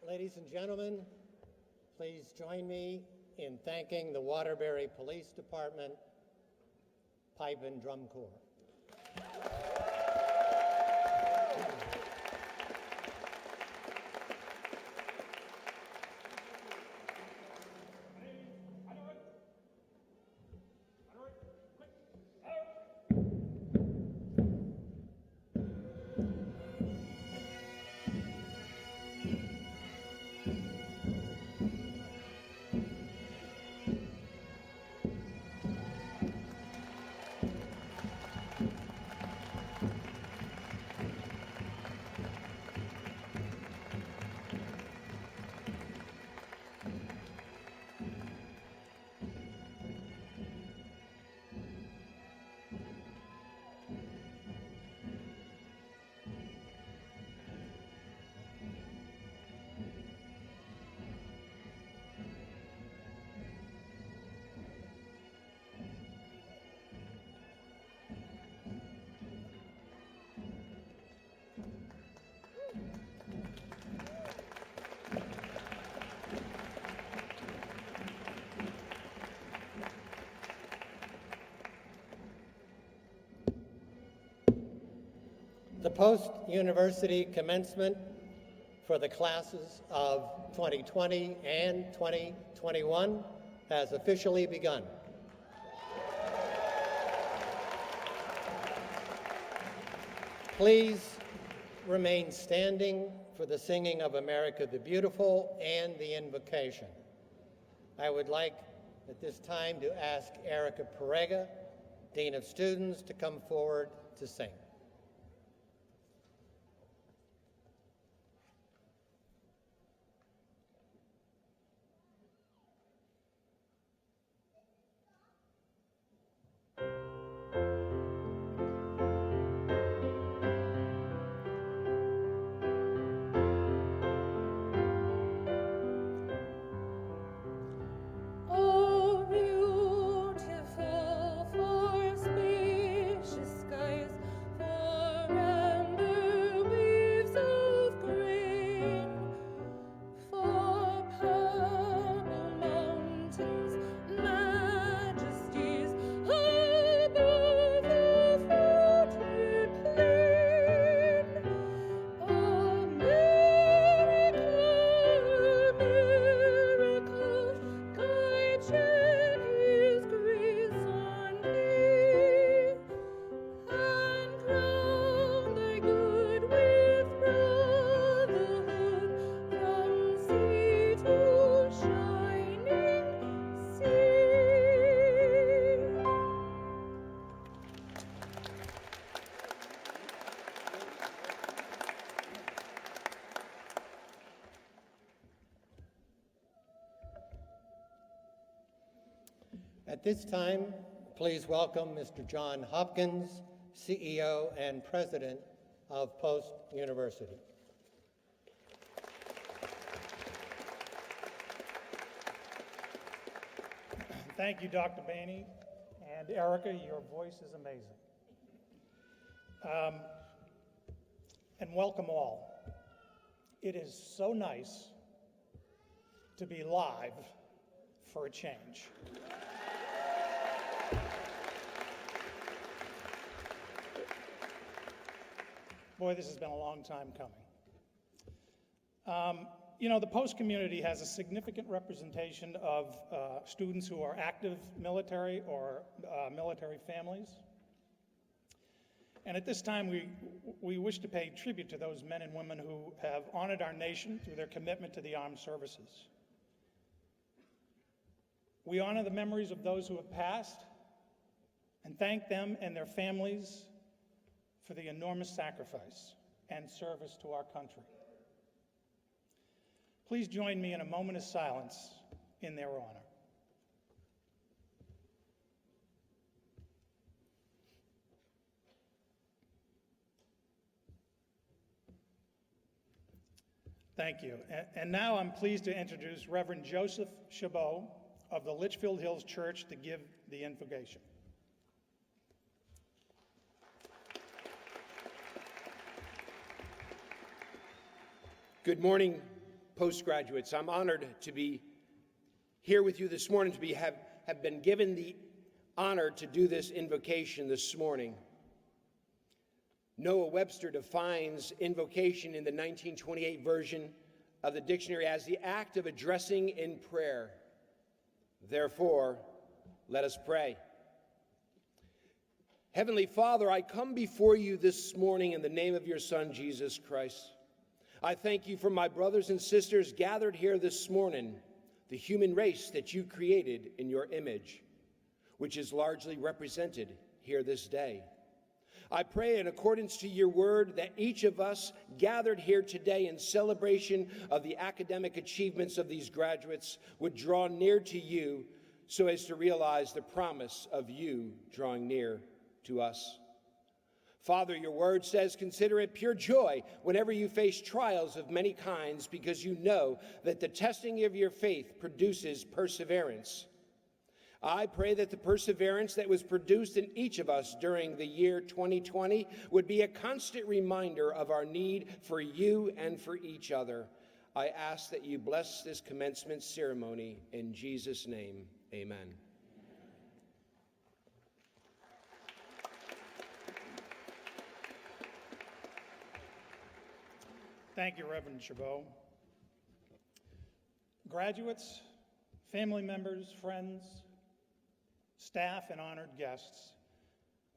Ladies and gentlemen, please join me in thanking the Waterbury Police Department Pipe and Drum Corps. The post-university commencement for the classes of 2020 and 2021 has officially begun. Please remain standing for the singing of America the Beautiful and the Invocation. I would like at this time to ask Erica Perega, Dean of Students, to come forward to sing. At this time, please welcome Mr. John Hopkins, CEO and President of Post University. Thank you, Dr. Bainey, and Erica, your voice is amazing. And welcome all. It is so nice to be live for a change. Boy, this has been a long time coming. You know, the post community has a significant representation of students who are active military or military families. And at this time, we wish to pay tribute to those men and women who have honored our nation through their commitment to the armed services. We honor the memories of those who have passed and thank them and their families for the enormous sacrifice and service to our country. Please join me in a moment of silence in their honor. Thank you. And now I'm pleased to introduce Reverend Joseph Chabot of the Litchfield Hills Church to give the invocation. Good morning, postgraduates, I'm honored to be here with you this morning, have been given the honor to do this invocation this morning. Noah Webster defines invocation in the 1928 version of the dictionary as the act of addressing in prayer. Therefore, let us pray. Heavenly Father, I come before you this morning in the name of your Son, Jesus Christ. I thank you for my brothers and sisters gathered here this morning, the human race that you created in your image, which is largely represented here this day. I pray in accordance to your word that each of us gathered here today in celebration of the academic achievements of these graduates would draw near to you so as to realize the promise of you drawing near to us. Father, your word says, consider it pure joy whenever you face trials of many kinds, because you know that the testing of your faith produces perseverance. I pray that the perseverance that was produced in each of us during the year 2020 would be a constant reminder of our need for you and for each other. I ask that you bless this commencement ceremony in Jesus' name. Amen. Thank you, Reverend Chabot. Graduates, family members, friends, staff, and honored guests,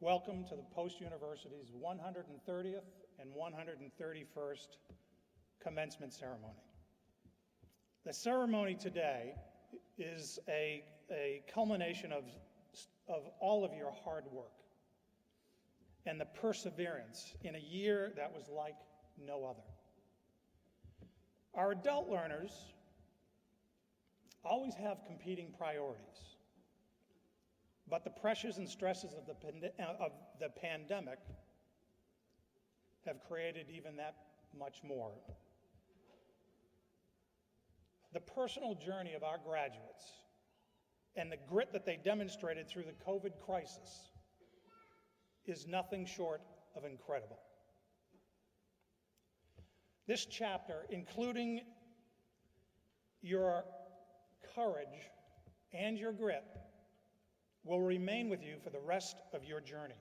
welcome to the Post-University's 130th and 131st commencement ceremony. The ceremony today is a culmination of all of your hard work and the perseverance in a year that was like no other. Our adult learners always have competing priorities, but the pressures and stresses of the pandemic have created even that much more. The personal journey of our graduates and the grit that they demonstrated through the COVID crisis is nothing short of incredible. This chapter, including your courage and your grit, will remain with you for the rest of your journey.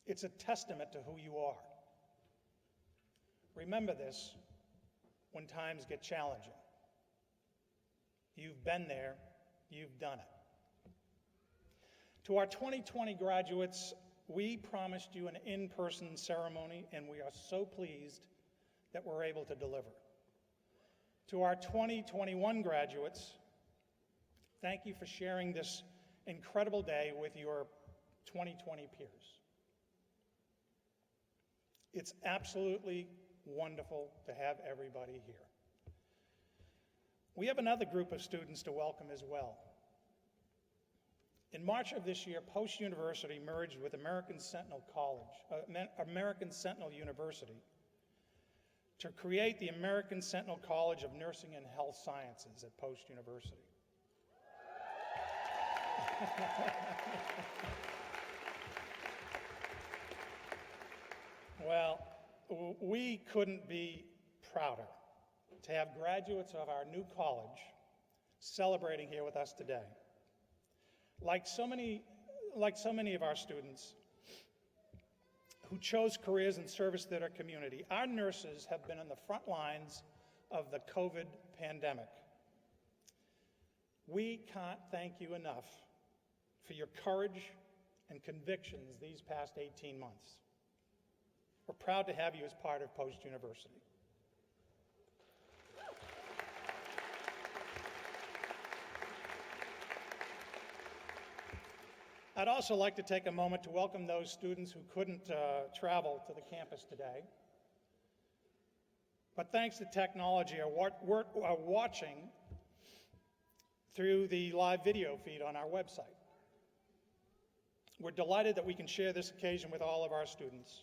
It's a testament to who you are. Remember this when times get challenging. You've been there, you've done it. To our 2020 graduates, we promised you an in-person ceremony, and we are so pleased that we're able to deliver. To our 2021 graduates, thank you for sharing this incredible day with your 2020 peers. It's absolutely wonderful to have everybody here. We have another group of students to welcome as well. In March of this year, Post-University merged with American Sentinel University to create the American Sentinel College of Nursing and Health Sciences at Post-University. Well, we couldn't be prouder to have graduates of our new college celebrating here with us today. Like so many of our students who chose careers in service to their community, our nurses have been on the front lines of the COVID pandemic. We can't thank you enough for your courage and convictions these past 18 months. We're proud to have you as part of Post-University. I'd also like to take a moment to welcome those students who couldn't travel to the campus today, but thanks to technology are watching through the live video feed on our website. We're delighted that we can share this occasion with all of our students.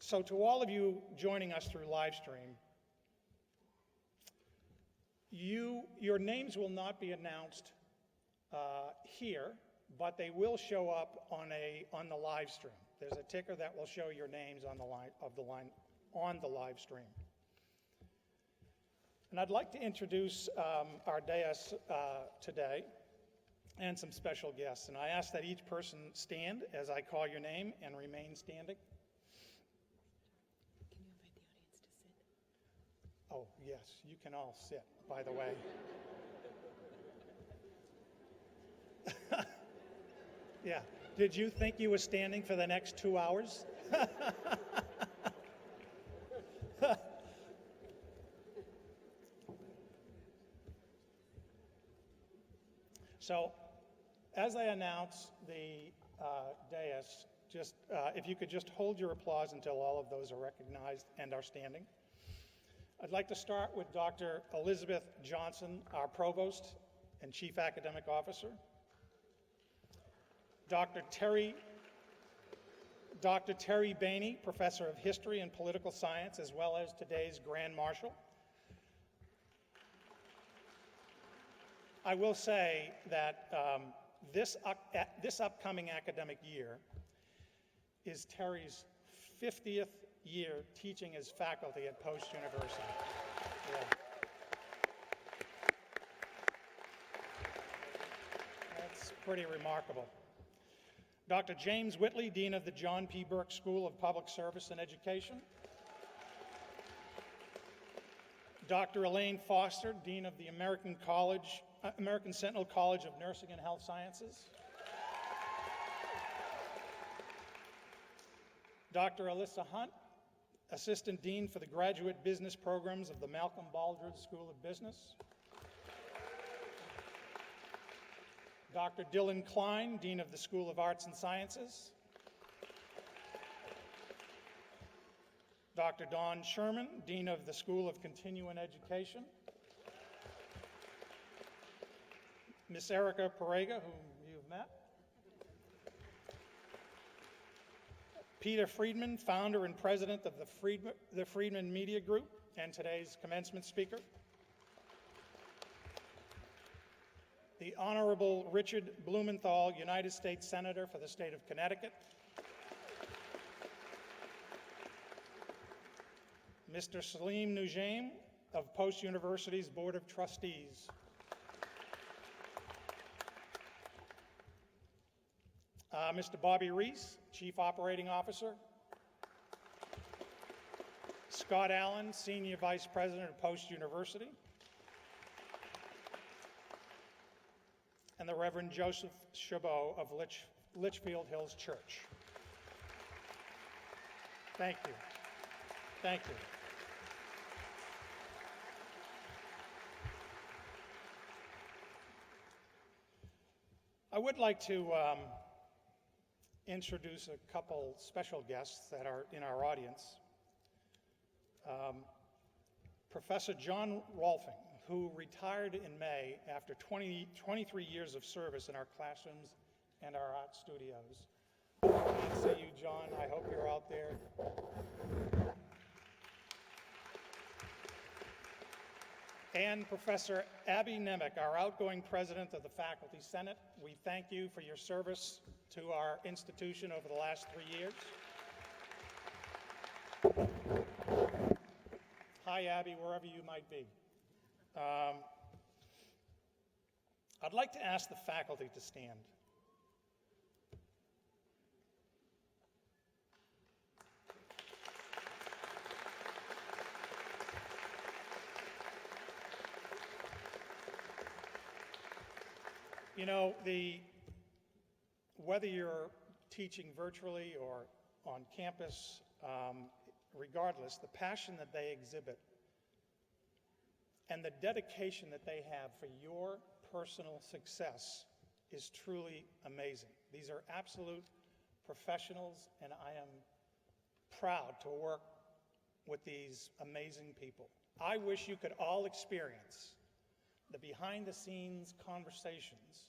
So to all of you joining us through live stream, your names will not be announced here, but they will show up on the live stream. There's a ticker that will show your names on the live stream. And I'd like to introduce our dais today and some special guests. And I ask that each person stand as I call your name and remain standing. Can you invite the audience to sit? Oh, yes, you can all sit, by the way. Yeah. Did you think you were standing for the next 2 hours? So, as I announce the dais, just if you could just hold your applause until all of those are recognized and are standing. I'd like to start with Dr. Elizabeth Johnson, our Provost and Chief Academic Officer. Dr. Terry Bainey, Professor of History and Political Science, as well as today's Grand Marshal. I will say that this upcoming academic year is Terry's 50th year teaching as faculty at Post University. Yeah. That's pretty remarkable. Dr. James Whitley, Dean of the John P. Burke School of Public Service and Education. Dr. Elaine Foster, Dean of the American Sentinel College of Nursing and Health Sciences. Dr. Alyssa Hunt, Assistant Dean for the Graduate Business Programs of the Malcolm Baldrige School of Business. Dr. Dylan Klein, Dean of the School of Arts and Sciences. Dr. Dawn Sherman, Dean of the School of Continuing Education. Miss Erica Parega, whom you've met. Peter Friedman, founder and president of the Friedman Media Group and today's commencement speaker. The Honorable Richard Blumenthal, United States Senator for the state of Connecticut. Mr. Saleem James of Post University's Board of Trustees. Mr. Bobby Reese, Chief Operating Officer. Scott Allen, Senior Vice President of Post University. And the Reverend Joseph Chabot of Litchfield Hills Church. Thank you. Thank you. I would like to introduce a couple special guests that are in our audience. Professor John Rolfing, who retired in May after 23 years of service in our classrooms and our art studios. Can't see you, John. I hope you're out there. And Professor Abby Nemec, our outgoing president of the Faculty Senate. We thank you for your service to our institution over the last 3 years. Hi, Abby, wherever you might be. I'd like to ask the faculty to stand. You know, whether you're teaching virtually or on campus, regardless, the passion that they exhibit and the dedication that they have for your personal success is truly amazing. These are absolute professionals, and I am proud to work with these amazing people. I wish you could all experience the behind-the-scenes conversations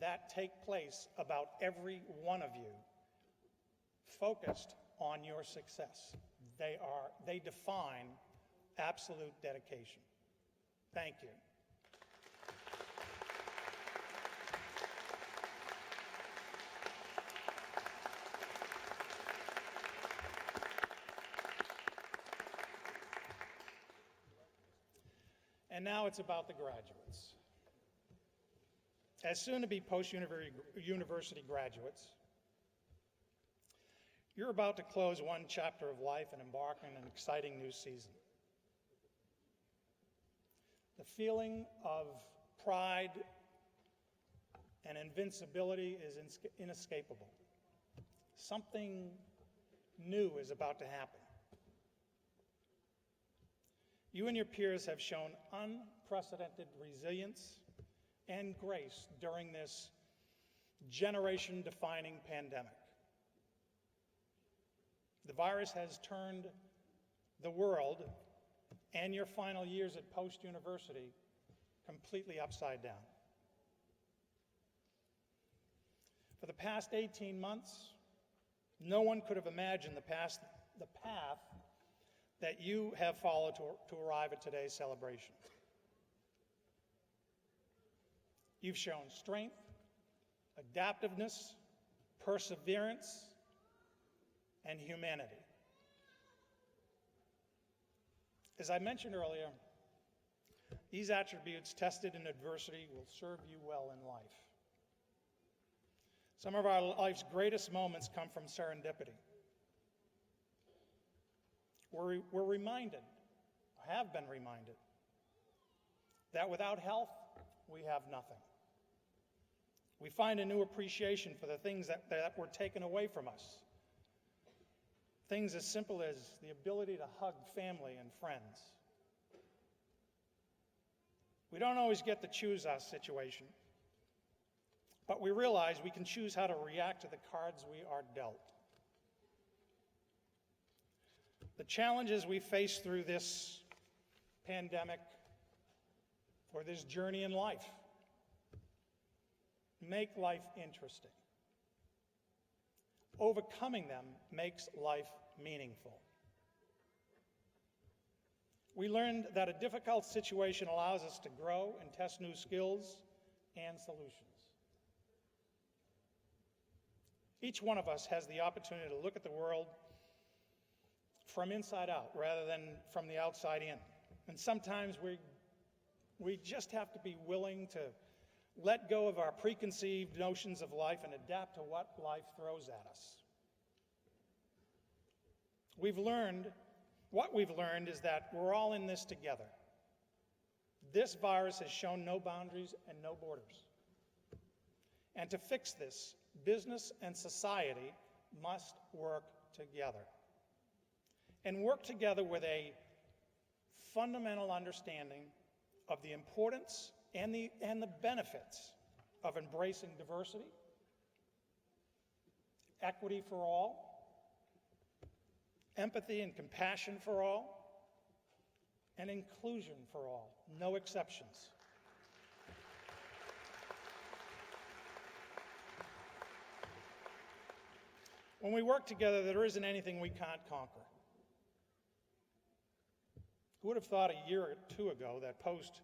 that take place about every one of you, focused on your success. They define absolute dedication. Thank you. And now it's about the graduates. As soon-to-be post-university graduates, you're about to close one chapter of life and embark on an exciting new season. The feeling of pride and invincibility is inescapable. Something new is about to happen. You and your peers have shown unprecedented resilience and grace during this generation-defining pandemic. The virus has turned the world and your final years at post-university completely upside down. For the past 18 months, no one could have imagined the path that you have followed to arrive at today's celebration. You've shown strength, adaptiveness, perseverance, and humanity. As I mentioned earlier, these attributes tested in adversity will serve you well in life. Some of our life's greatest moments come from serendipity. We're reminded, have been reminded, that without health, we have nothing. We find a new appreciation for the things that were taken away from us. Things as simple as the ability to hug family and friends. We don't always get to choose our situation, but we realize we can choose how to react to the cards we are dealt. The challenges we face through this pandemic or this journey in life make life interesting. Overcoming them makes life meaningful. We learned that a difficult situation allows us to grow and test new skills and solutions. Each one of us has the opportunity to look at the world from inside out rather than from the outside in. And sometimes we just have to be willing to let go of our preconceived notions of life and adapt to what life throws at us. What we've learned is that we're all in this together. This virus has shown no boundaries and no borders. And to fix this, business and society must work together. And work together with a fundamental understanding of the importance and the benefits of embracing diversity, equity for all, empathy and compassion for all, and inclusion for all, no exceptions. When we work together, there isn't anything we can't conquer. Who would have thought a year or two ago that Post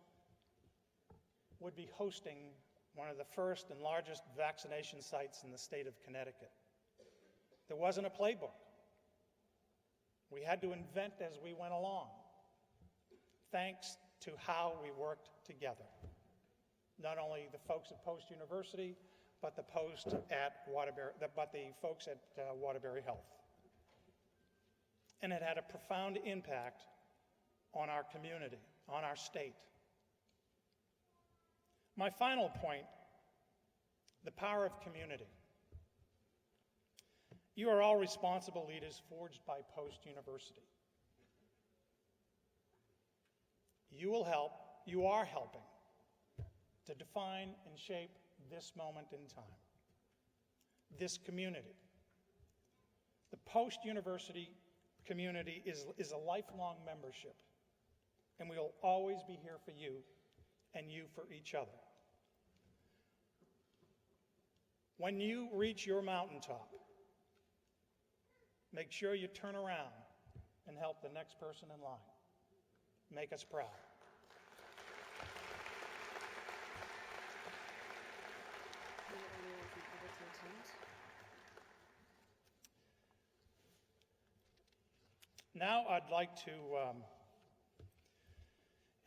would be hosting one of the first and largest vaccination sites in the state of Connecticut? There wasn't a playbook. We had to invent as we went along, thanks to how we worked together. Not only the folks at Post University, but the folks at Waterbury Health. And it had a profound impact on our community, on our state. My final point, the power of community. You are all responsible leaders forged by Post University. You are helping to define and shape this moment in time, this community. The post-university community is a lifelong membership, and we will always be here for you and you for each other. When you reach your mountaintop, make sure you turn around and help the next person in line. Make us proud. Now I'd like to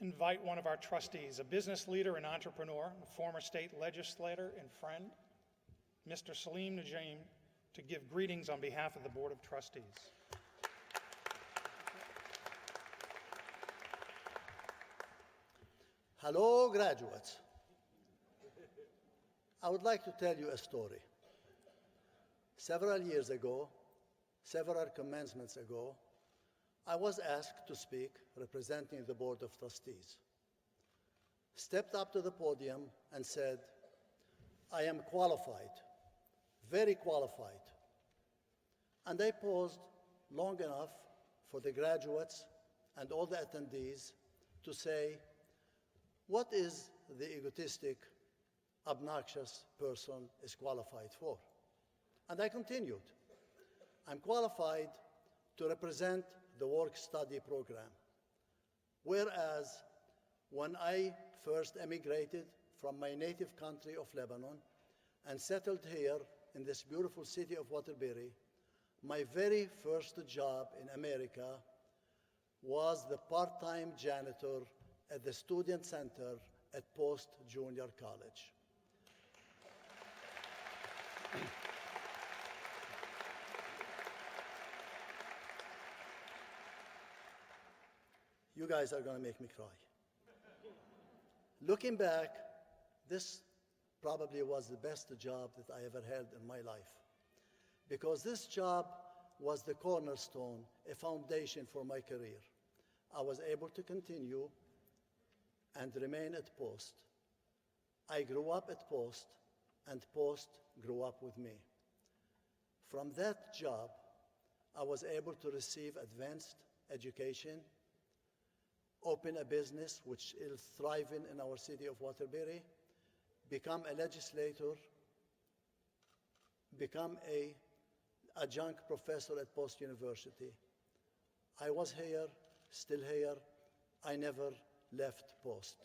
invite one of our trustees, a business leader and entrepreneur, a former state legislator and friend, Mr. Saleem James, to give greetings on behalf of the Board of Trustees. Hello, graduates. I would like to tell you a story. Several years ago, several commencements ago, I was asked to speak representing the Board of Trustees. Stepped up to the podium and said, I am qualified, very qualified. And I paused long enough for the graduates and all the attendees to say, what is the egotistic, obnoxious person is qualified for? And I continued. I'm qualified to represent the work-study program. Whereas when I first emigrated from my native country of Lebanon and settled here in this beautiful city of Waterbury, my very first job in America was the part-time janitor at the Student Center at Post Junior College. You guys are going to make me cry. Looking back, this probably was the best job that I ever held in my life, because this job was the cornerstone, a foundation for my career. I was able to continue and remain at Post. I grew up at Post, and Post grew up with me. From that job, I was able to receive advanced education, open a business which is thriving in our city of Waterbury, become a legislator, become an adjunct professor at Post University. I was here, still here. I never left Post.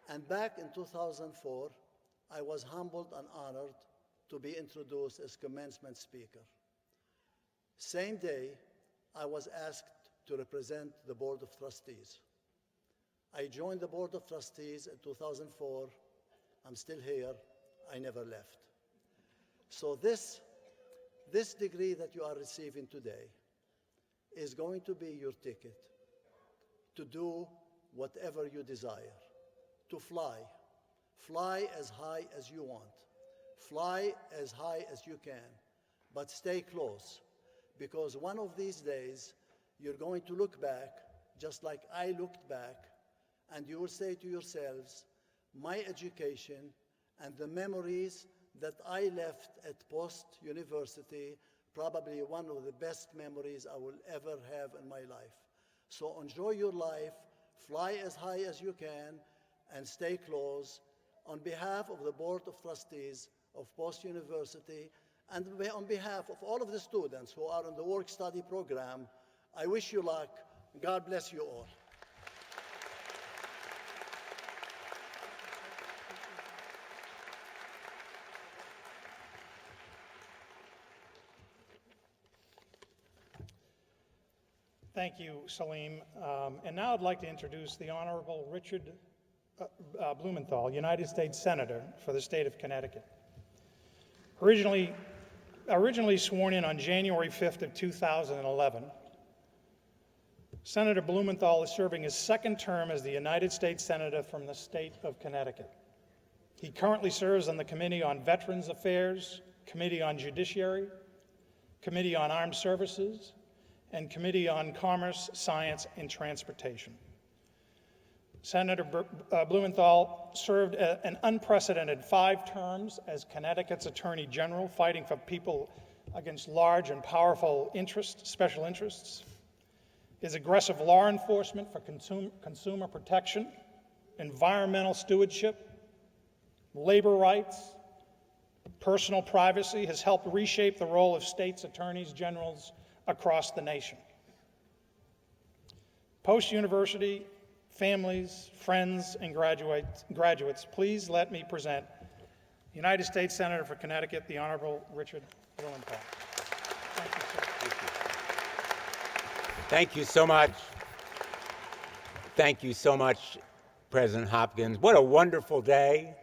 And back in 2004, I was humbled and honored to be introduced as commencement speaker. Same day, I was asked to represent the Board of Trustees. I joined the Board of Trustees in 2004. I'm still here. I never left. So this degree that you are receiving today is going to be your ticket to do whatever you desire, to fly. Fly as high as you want. Fly as high as you can, but stay close, because one of these days you're going to look back just like I looked back, and you will say to yourselves, my education and the memories that I left at Post University, probably one of the best memories I will ever have in my life. So enjoy your life, fly as high as you can, and stay close. On behalf of the Board of Trustees of Post University, and on behalf of all of the students who are in the work-study program, I wish you luck. God bless you all. Thank you, Saleem. And now I'd like to introduce the Honorable Richard Blumenthal, United States Senator for the state of Connecticut. Originally sworn in on January 5th of 2011, Senator Blumenthal is serving his second term as the United States Senator from the state of Connecticut. He currently serves on the Committee on Veterans Affairs, Committee on Judiciary, Committee on Armed Services, and Committee on Commerce, Science, and Transportation. Senator Blumenthal served an unprecedented 5 terms as Connecticut's Attorney General, fighting for people against large and powerful interests, special interests. His aggressive law enforcement for consumer protection, environmental stewardship, labor rights, personal privacy has helped reshape the role of states' attorneys generals across the nation. Post-university, families, friends, and graduates, please let me present United States Senator for Connecticut, the Honorable Richard Blumenthal. Thank you, sir. Thank you so much. Thank you so much, President Hopkins. What a wonderful day.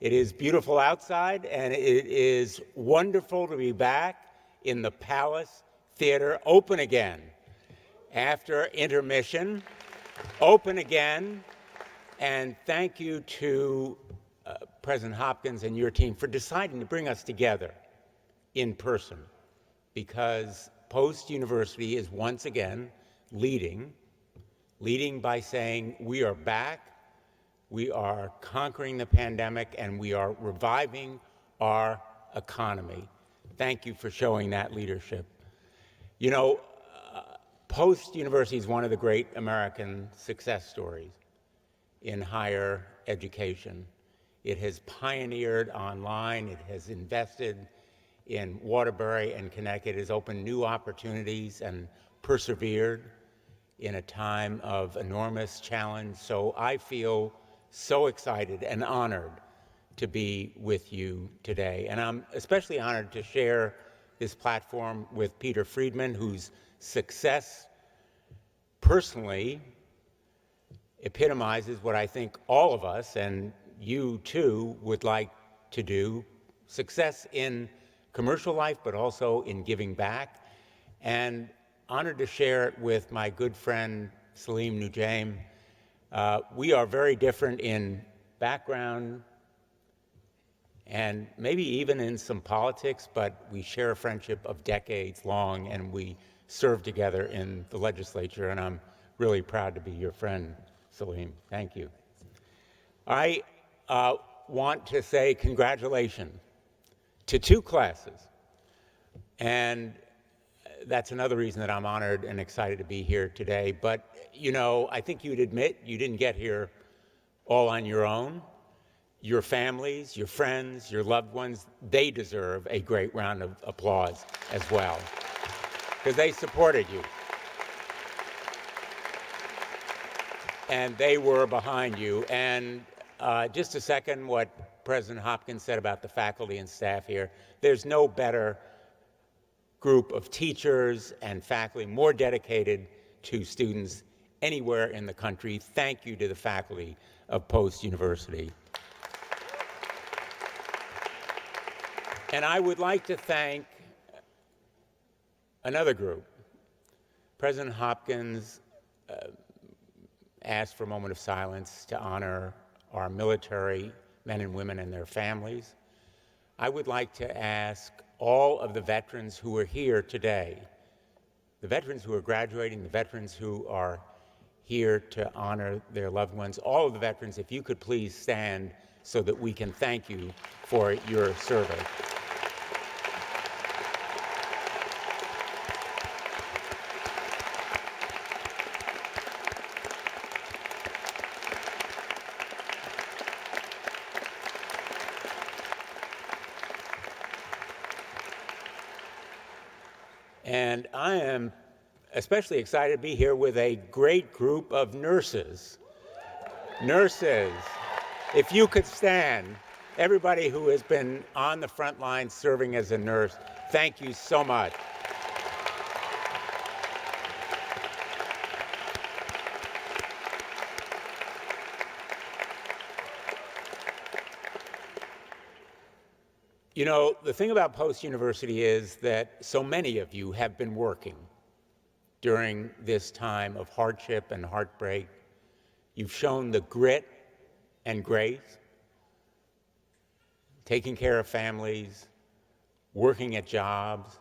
It is beautiful outside, and it is wonderful to be back in the Palace Theater, open again. After intermission, open again. And thank you to President Hopkins and your team for deciding to bring us together in person, because Post University is once again leading by saying we are back, we are conquering the pandemic, and we are reviving our economy. Thank you for showing that leadership. You know, Post University is one of the great American success stories in higher education. It has pioneered online, it has invested in Waterbury and Connecticut, it has opened new opportunities and persevered in a time of enormous challenge. So I feel so excited and honored to be with you today. And I'm especially honored to share this platform with Peter Friedman, whose success personally epitomizes what I think all of us, and you too, would like to do. Success in commercial life, but also in giving back. And honored to share it with my good friend, Saleem James. We are very different in background and maybe even in some politics, but we share a friendship of decades long, and we serve together in the legislature, and I'm really proud to be your friend, Saleem. Thank you. I want to say congratulations to 2 classes, and that's another reason that I'm honored and excited to be here today. But, you know, I think you'd admit you didn't get here all on your own. Your families, your friends, your loved ones, they deserve a great round of applause as well, because they supported you. And they were behind you. And just a second, what President Hopkins said about the faculty and staff here, there's no better group of teachers and faculty more dedicated to students anywhere in the country. Thank you to the faculty of Post University. And I would like to thank another group. President Hopkins asked for a moment of silence to honor our military men and women and their families. I would like to ask all of the veterans who are here today, the veterans who are graduating, the veterans who are here to honor their loved ones, all of the veterans, if you could please stand so that we can thank you for your service. And I am especially excited to be here with a great group of nurses. Nurses, if you could stand, everybody who has been on the front line serving as a nurse, thank you so much. You know, the thing about Post University is that so many of you have been working during this time of hardship and heartbreak. You've shown the grit and grace, taking care of families, working at jobs,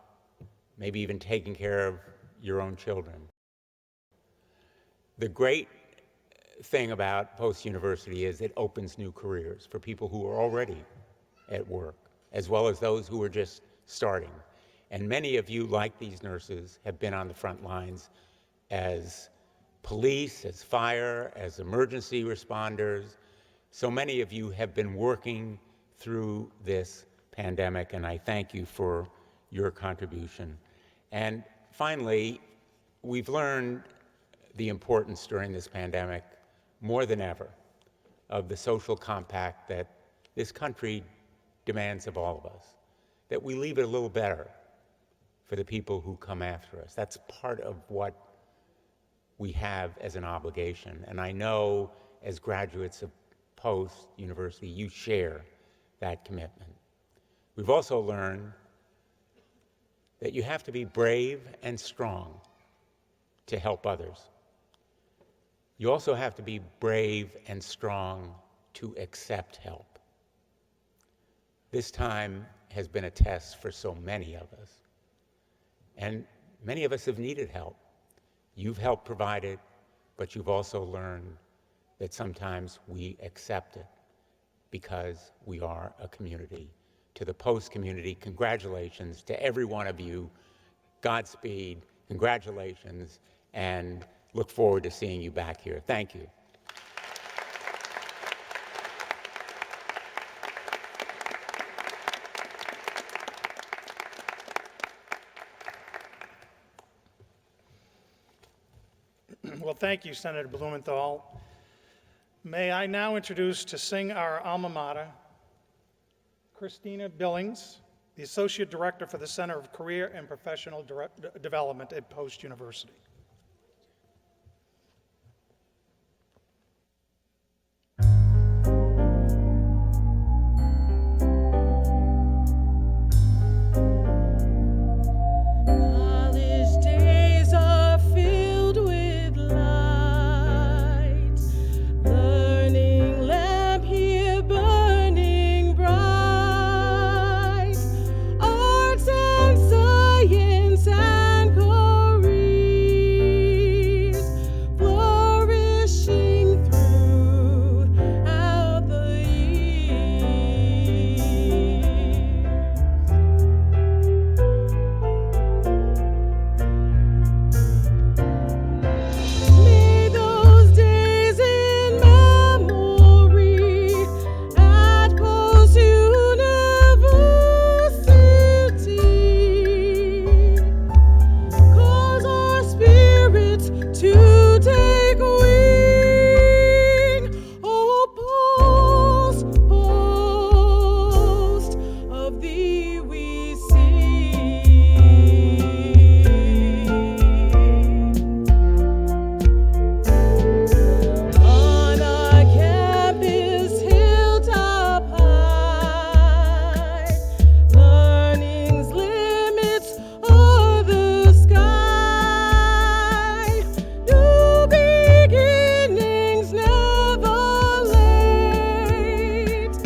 maybe even taking care of your own children. The great thing about Post University is it opens new careers for people who are already at work, as well as those who are just starting. And many of you, like these nurses, have been on the front lines as police, as fire, as emergency responders. So many of you have been working through this pandemic, and I thank you for your contribution. And finally, we've learned the importance during this pandemic, more than ever, of the social compact that this country demands of all of us, that we leave it a little better for the people who come after us. That's part of what we have as an obligation. And I know as graduates of Post University, you share that commitment. We've also learned that you have to be brave and strong to help others. You also have to be brave and strong to accept help. This time has been a test for so many of us. And many of us have needed help. You've helped provide it, but you've also learned that sometimes we accept it because we are a community. To the Post community, congratulations to every one of you. Godspeed, congratulations, and look forward to seeing you back here. Thank you. Well, thank you, Senator Blumenthal. May I now introduce to sing our alma mater, Christina Billings, the Associate Director for the Center of Career and Professional Development at Post University. College days are filled with light, learning lamp here burning bright, arts and science and careers flourishing throughout the years. May those days in memory at Post University cause our spirits to take wing. Oh, Post of thee we sing. On our campus hilltop high, learning's limits are the sky. New beginnings never late.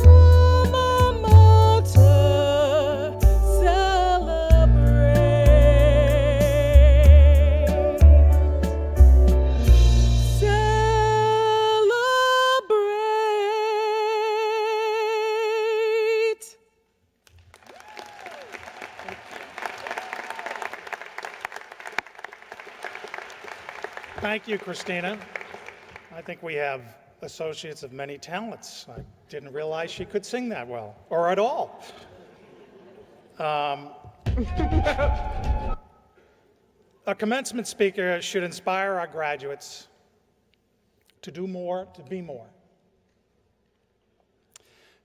Alma mater, celebrate. Celebrate. Thank you, Christina. I think we have associates of many talents. I didn't realize she could sing that well, or at all. A commencement speaker should inspire our graduates to do more, to be more.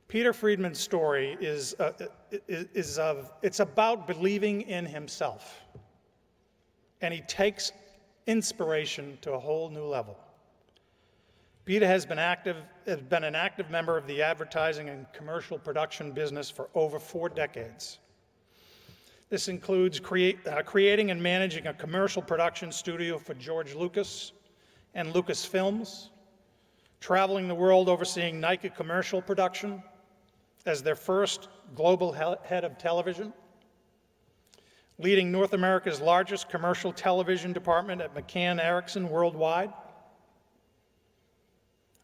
Peter Friedman's story it's about believing in himself. And he takes inspiration to a whole new level. Peter has been an active member of the advertising and commercial production business for over 4 decades. This includes creating and managing a commercial production studio for George Lucas and Lucasfilms, traveling the world overseeing Nike commercial production as their first global head of television, leading North America's largest commercial television department at McCann Erickson worldwide,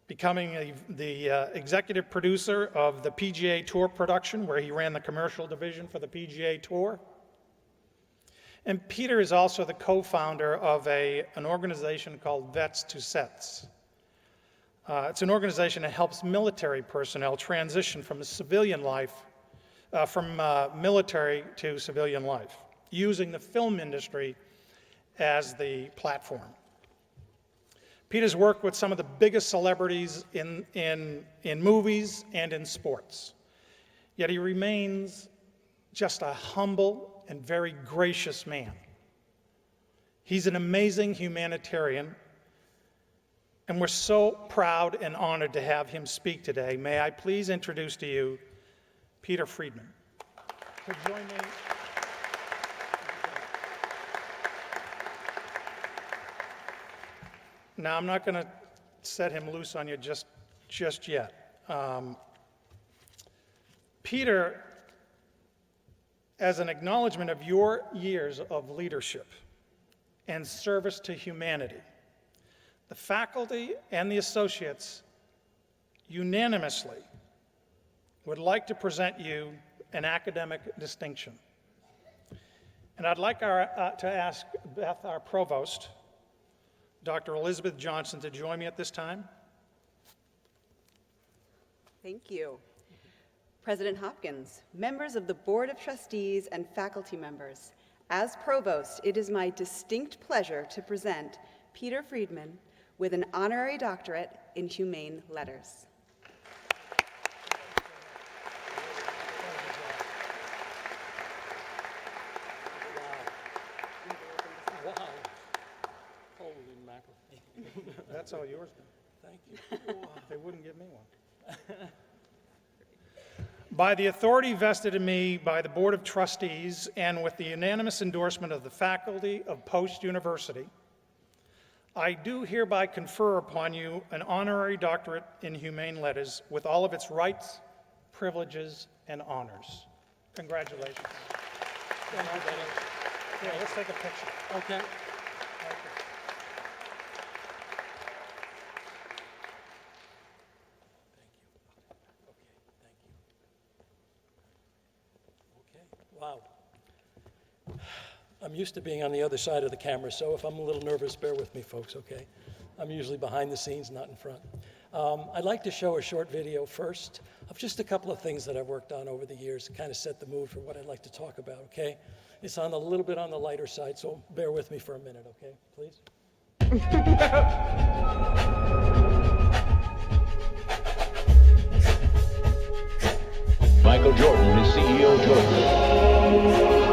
becoming the executive producer of the PGA Tour production, where he ran the commercial division for the PGA Tour. And Peter is also the co-founder of an organization called Vets to Sets. It's an organization that helps military personnel transition from civilian life, from military to civilian life, using the film industry as the platform. Peter's worked with some of the biggest celebrities in movies and in sports. Yet he remains just a humble and very gracious man. He's an amazing humanitarian, and we're so proud and honored to have him speak today. May I please introduce to you Peter Friedman. So join me. Now, I'm not going to set him loose on you just yet. Peter, as an acknowledgement of your years of leadership and service to humanity, the faculty and the associates unanimously would like to present you an academic distinction. And I'd like to ask Beth, our provost, Dr. Elizabeth Johnson, to join me at this time. Thank you. President Hopkins, members of the Board of Trustees and faculty members, as provost, it is my distinct pleasure to present Peter Friedman with an honorary doctorate in humane letters. Wow. Holy mackerel. That's all yours. Thank you. They wouldn't give me one. By the authority vested in me by the Board of Trustees and with the unanimous endorsement of the faculty of Post University, I do hereby confer upon you an honorary doctorate in humane letters with all of its rights, privileges, and honors. Congratulations. Yeah, let's take a picture. Okay. Wow. I'm used to being on the other side of the camera, so if I'm a little nervous, bear with me, folks, okay? I'm usually behind the scenes, not in front. I'd like to show a short video first of just a couple of things that I've worked on over the years to kind of set the mood for what I'd like to talk about, okay? It's on a little bit on the lighter side, so bear with me for a minute, okay, please? Michael Jordan is CEO Jordan.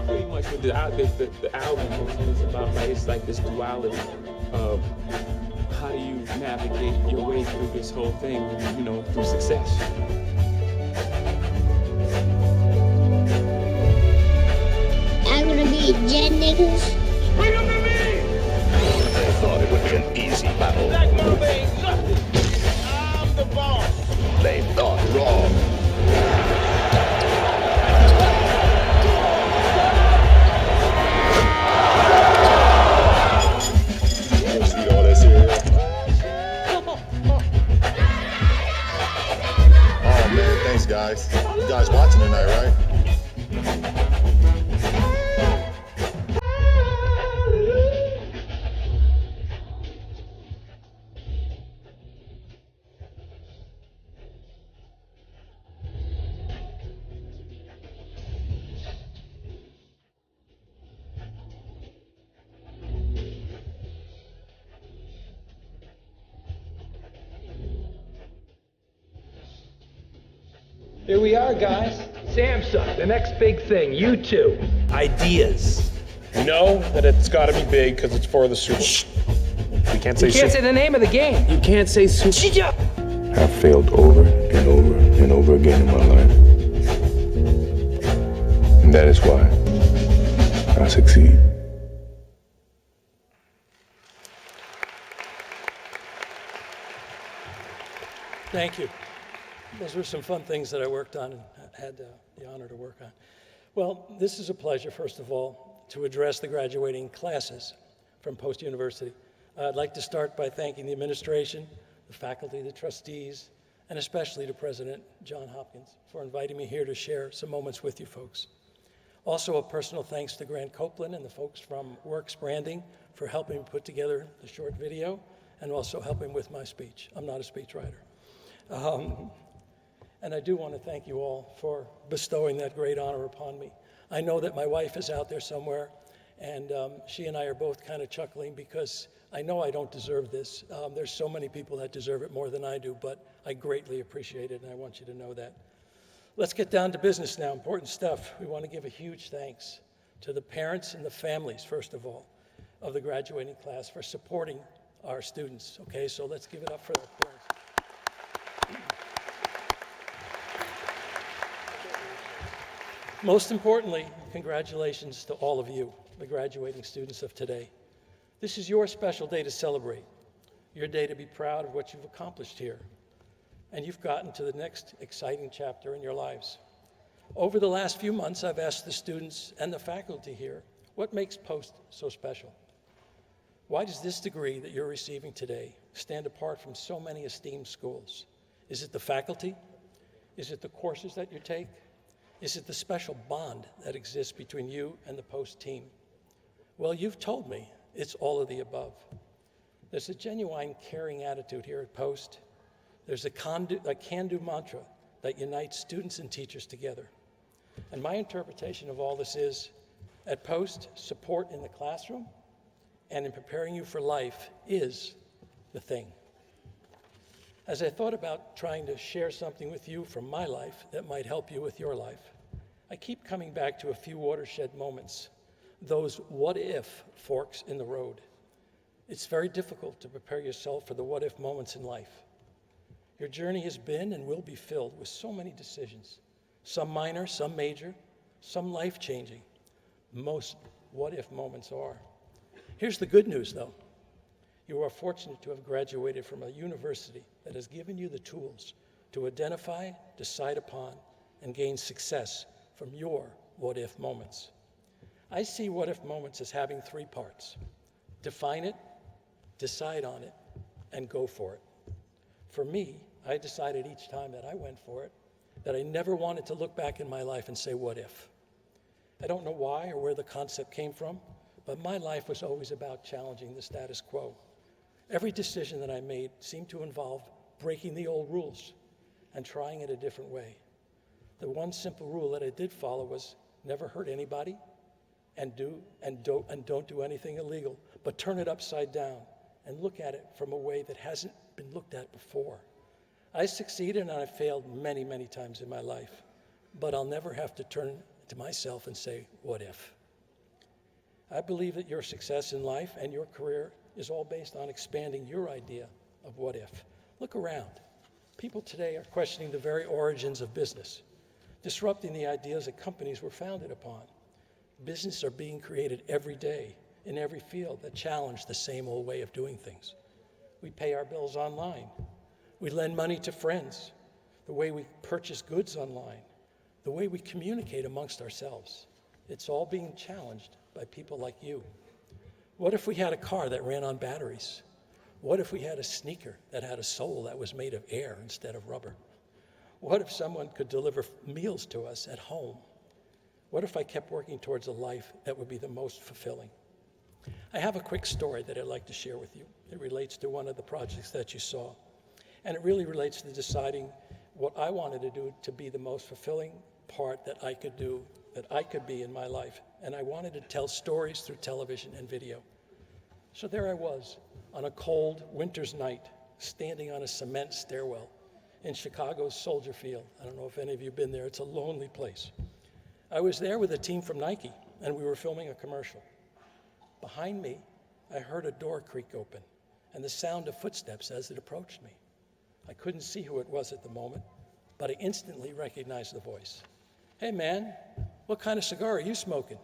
Pretty much what the album is about, right? It's like this duality of how do you navigate your way through this whole thing, you know, through success. I'm gonna be dead niggas. Bring them to me! They thought it would be an easy battle. That move ain't nothing. I'm the boss. They thought wrong. You see all that cereal? Oh man, thanks guys. You guys watching tonight, right? Here we are, guys. Samsung, the next big thing. You two. Ideas. We know that it's got to be big because it's for the Super. We can't say. You can't say the name of the game. You can't say Super. I've failed over and over and over again in my life. And that is why I succeed. Thank you. Those were some fun things that I worked on and had the honor to work on. Well, this is a pleasure, first of all, to address the graduating classes from Post University. I'd like to start by thanking the administration, the faculty, the trustees, and especially to President John Hopkins for inviting me here to share some moments with you folks. Also, a personal thanks to Grant Copeland and the folks from Works Branding for helping me put together the short video and also helping with my speech. I'm not a speechwriter. And I do want to thank you all for bestowing that great honor upon me. I know that my wife is out there somewhere, And she and I are both kind of chuckling because I know I don't deserve this. There's so many people that deserve it more than I do, but I greatly appreciate it, and I want you to know that. Let's get down to business now, important stuff. We want to give a huge thanks to the parents and the families, first of all, of the graduating class for supporting our students, okay? So let's give it up for their parents. Most importantly, congratulations to all of you, the graduating students of today. This is your special day to celebrate, your day to be proud of what you've accomplished here, and you've gotten to the next exciting chapter in your lives. Over the last few months, I've asked the students and the faculty here, what makes Post so special? Why does this degree that you're receiving today stand apart from so many esteemed schools? Is it the faculty? Is it the courses that you take? Is it the special bond that exists between you and the Post team? Well, you've told me it's all of the above. There's a genuine caring attitude here at Post. There's a can-do mantra that unites students and teachers together. And my interpretation of all this is, at Post, support in the classroom and in preparing you for life is the thing. As I thought about trying to share something with you from my life that might help you with your life, I keep coming back to a few watershed moments, those what-if forks in the road. It's very difficult to prepare yourself for the what-if moments in life. Your journey has been and will be filled with so many decisions, some minor, some major, some life-changing. Most what-if moments are. Here's the good news, though. You are fortunate to have graduated from a university that has given you the tools to identify, decide upon, and gain success from your what-if moments. I see what-if moments as having three parts: define it, decide on it, and go for it. For me, I decided each time that I went for it that I never wanted to look back in my life and say, what if? I don't know why or where the concept came from, but my life was always about challenging the status quo. Every decision that I made seemed to involve breaking the old rules and trying it a different way. The one simple rule that I did follow was never hurt anybody and don't do anything illegal, but turn it upside down and look at it from a way that hasn't been looked at before. I succeeded and I failed many, many times in my life, but I'll never have to turn to myself and say, what if? I believe that your success in life and your career is all based on expanding your idea of what if. Look around. People today are questioning the very origins of business, disrupting the ideas that companies were founded upon. Businesses are being created every day in every field that challenge the same old way of doing things. We pay our bills online. We lend money to friends. The way we purchase goods online. The way we communicate amongst ourselves. It's all being challenged by people like you. What if we had a car that ran on batteries? What if we had a sneaker that had a sole that was made of air instead of rubber? What if someone could deliver meals to us at home? What if I kept working towards a life that would be the most fulfilling? I have a quick story that I'd like to share with you. It relates to one of the projects that you saw. And it really relates to deciding what I wanted to do to be the most fulfilling part that I could do, that I could be in my life. And I wanted to tell stories through television and video. So there I was on a cold winter's night, standing on a cement stairwell in Chicago's Soldier Field. I don't know if any of you have been there. It's a lonely place. I was there with a team from Nike, and we were filming a commercial. Behind me, I heard a door creak open and the sound of footsteps as it approached me. I couldn't see who it was at the moment, but I instantly recognized the voice. Hey man, what kind of cigar are you smoking?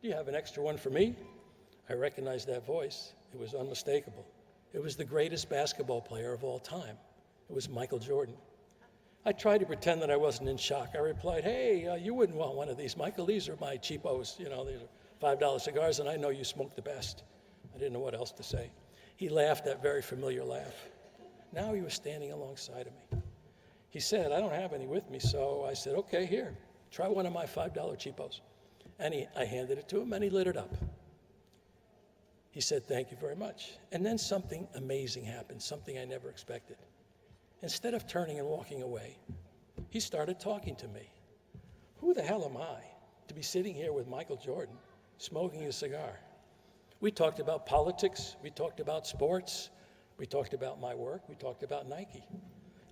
Do you have an extra one for me? I recognized that voice. It was unmistakable. It was the greatest basketball player of all time. It was Michael Jordan. I tried to pretend that I wasn't in shock. I replied, hey, you wouldn't want one of these, Michael. These are my cheapos. You know, these are $5 cigars, and I know you smoke the best. I didn't know what else to say. He laughed that very familiar laugh. Now he was standing alongside of me. He said, I don't have any with me, so I said, okay, here, try one of my $5 cheapos. And I handed it to him, and he lit it up. He said, thank you very much. And then something amazing happened, something I never expected. Instead of turning and walking away, he started talking to me. Who the hell am I to be sitting here with Michael Jordan smoking a cigar. We talked about politics, we talked about sports, we talked about my work, we talked about Nike.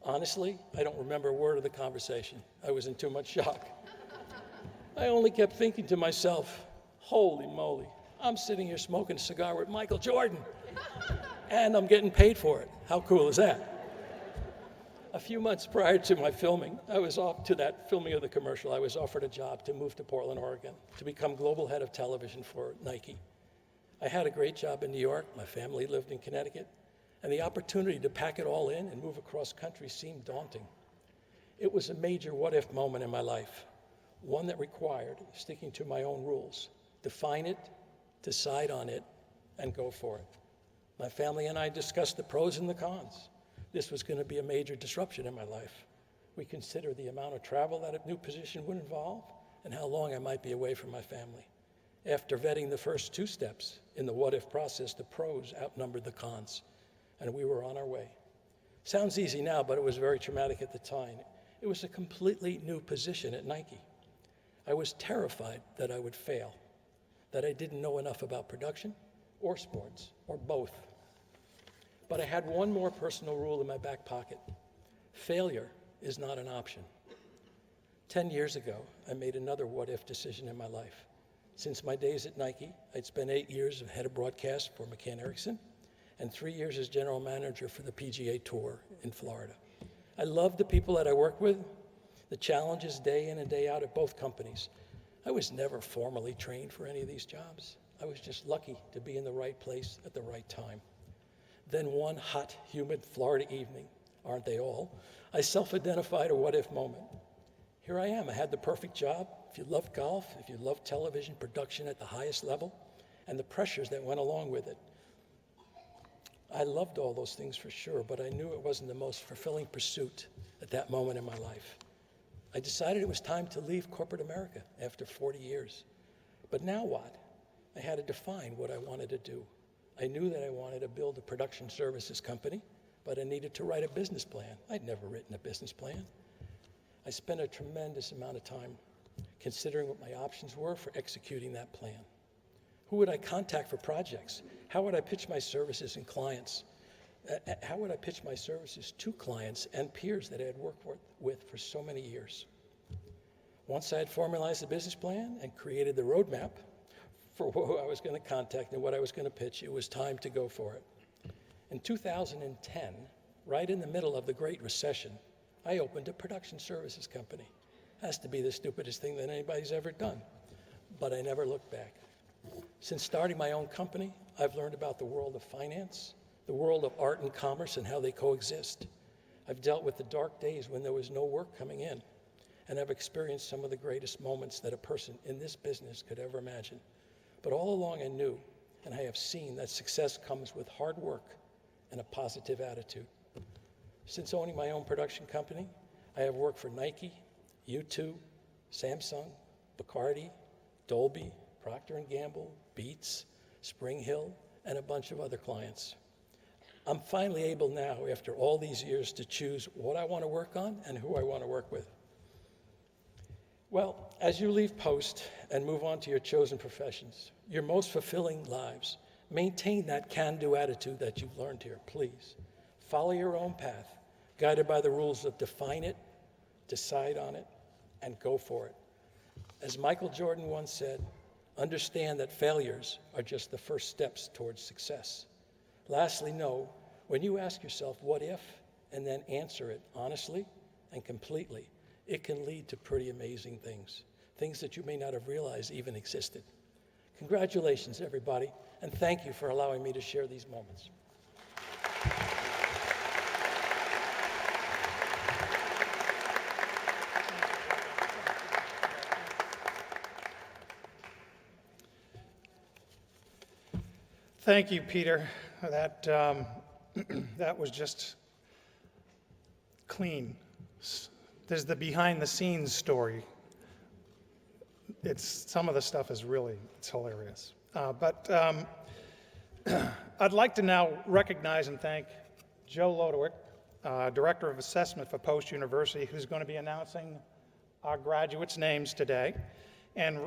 Honestly, I don't remember a word of the conversation. I was in too much shock. I only kept thinking to myself, holy moly, I'm sitting here smoking a cigar with Michael Jordan, and I'm getting paid for it. How cool is that? A few months prior to my filming, filming of the commercial, I was offered a job to move to Portland, Oregon, to become global head of television for Nike. I had a great job in New York, my family lived in Connecticut, and the opportunity to pack it all in and move across country seemed daunting. It was a major what-if moment in my life, one that required sticking to my own rules, define it, decide on it, and go for it. My family and I discussed the pros and the cons. This was going to be a major disruption in my life. We considered the amount of travel that a new position would involve and how long I might be away from my family. After vetting the first two steps in the what-if process, the pros outnumbered the cons, and we were on our way. Sounds easy now, but it was very traumatic at the time. It was a completely new position at Nike. I was terrified that I would fail, that I didn't know enough about production or sports, or both. But I had one more personal rule in my back pocket. Failure is not an option. 10 years ago, I made another what-if decision in my life. Since my days at Nike, I'd spent 8 years as head of broadcast for McCann Erickson and 3 years as general manager for the PGA Tour in Florida. I loved the people that I worked with, the challenges day in and day out at both companies. I was never formally trained for any of these jobs. I was just lucky to be in the right place at the right time. Then one hot, humid Florida evening, aren't they all, I self-identified a what-if moment. Here I am, I had the perfect job. If you love golf, if you love television production at the highest level, and the pressures that went along with it. I loved all those things for sure, but I knew it wasn't the most fulfilling pursuit at that moment in my life. I decided it was time to leave corporate America after 40 years. But now what? I had to define what I wanted to do. I knew that I wanted to build a production services company, but I needed to write a business plan. I'd never written a business plan. I spent a tremendous amount of time considering what my options were for executing that plan. Who would I contact for projects? How would I pitch my services and clients? How would I pitch my services to clients and peers that I had worked with for so many years? Once I had formalized the business plan and created the roadmap for who I was going to contact and what I was going to pitch, it was time to go for it. In 2010, right in the middle of the Great Recession, I opened a production services company. Has to be the stupidest thing that anybody's ever done, but I never looked back. Since starting my own company, I've learned about the world of finance, the world of art and commerce and how they coexist. I've dealt with the dark days when there was no work coming in, and I've experienced some of the greatest moments that a person in this business could ever imagine. But all along I knew, and I have seen, that success comes with hard work and a positive attitude. Since owning my own production company, I have worked for Nike, U2, Samsung, Bacardi, Dolby, Procter & Gamble, Beats, Spring Hill, and a bunch of other clients. I'm finally able now, after all these years, to choose what I want to work on and who I want to work with. Well, as you leave post and move on to your chosen professions, your most fulfilling lives, maintain that can-do attitude that you've learned here, please. Follow your own path, guided by the rules of define it, decide on it, and go for it. As Michael Jordan once said, understand that failures are just the first steps towards success. Lastly, know, when you ask yourself, what if, and then answer it honestly and completely, it can lead to pretty amazing things, things that you may not have realized even existed. Congratulations, everybody, and thank you for allowing me to share these moments. Thank you, Peter. That was just clean. There's the behind-the-scenes story. Some of the stuff is really, it's hilarious. But I'd like to now recognize and thank Joe Lodewick, Director of Assessment for Post University, who's going to be announcing our graduates' names today, and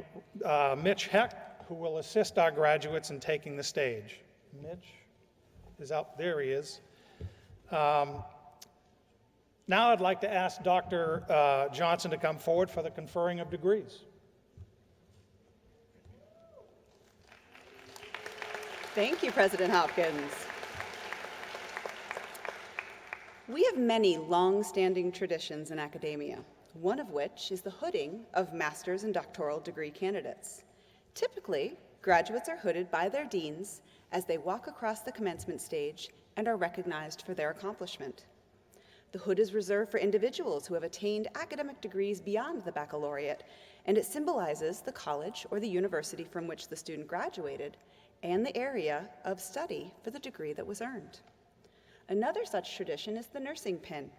Mitch Heck, who will assist our graduates in taking the stage. Mitch is out, there he is. Now I'd like to ask Dr. Johnson to come forward for the conferring of degrees. Thank you, President Hopkins. We have many long-standing traditions in academia, one of which is the hooding of master's and doctoral degree candidates. Typically, graduates are hooded by their deans as they walk across the commencement stage and are recognized for their accomplishment. The hood is reserved for individuals who have attained academic degrees beyond the baccalaureate, and it symbolizes the college or the university from which the student graduated and the area of study for the degree that was earned. Another such tradition is the nursing pin.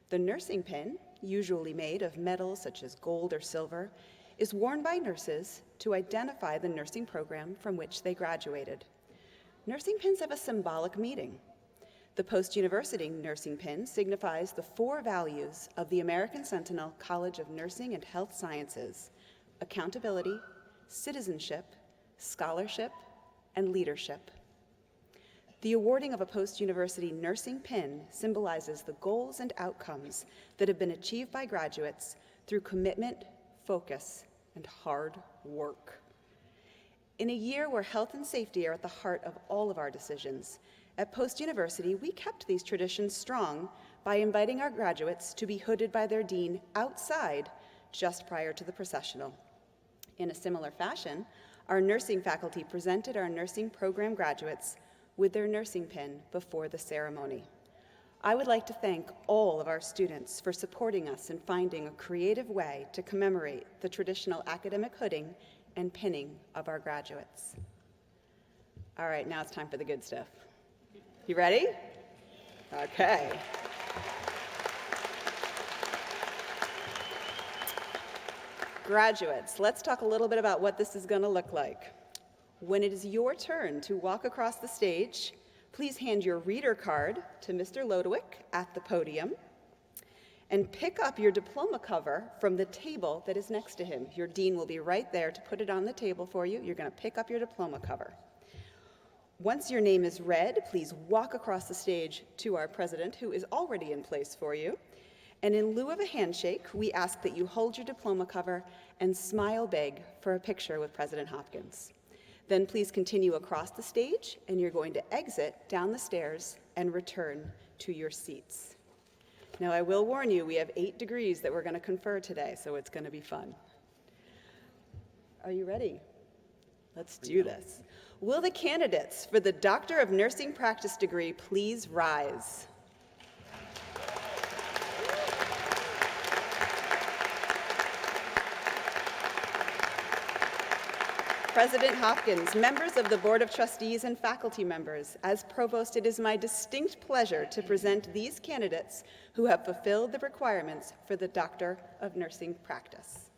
The nursing pin, usually made of metals such as gold or silver, is worn by nurses to identify the nursing program from which they graduated. Nursing pins have a symbolic meaning. The post-university nursing pin signifies the 4 values of the American Sentinel College of Nursing and Health Sciences: accountability, citizenship, scholarship, and leadership. The awarding of a post-university nursing pin symbolizes the goals and outcomes that have been achieved by graduates through commitment, focus, and hard work. In a year where health and safety are at the heart of all of our decisions, at post-university we kept these traditions strong by inviting our graduates to be hooded by their dean outside just prior to the processional. In a similar fashion, our nursing faculty presented our nursing program graduates with their nursing pin before the ceremony. I would like to thank all of our students for supporting us in finding a creative way to commemorate the traditional academic hooding and pinning of our graduates. All right, now it's time for the good stuff. You ready? Okay. Graduates, let's talk a little bit about what this is going to look like. When it is your turn to walk across the stage, please hand your reader card to Mr. Lodewick at the podium and pick up your diploma cover from the table that is next to him. Your dean will be right there to put it on the table for you. You're going to pick up your diploma cover. Once your name is read, please walk across the stage to our president, who is already in place for you. And in lieu of a handshake, we ask that you hold your diploma cover and smile big for a picture with President Hopkins. Then please continue across the stage, and you're going to exit down the stairs and return to your seats. Now, I will warn you, we have 8 degrees that we're going to confer today, so it's going to be fun. Are you ready? Let's do this. Will the candidates for the Doctor of Nursing Practice degree please rise? President Hopkins, members of the Board of Trustees and faculty members, as Provost, it is my distinct pleasure to present these candidates who have fulfilled the requirements for the Doctor of Nursing Practice.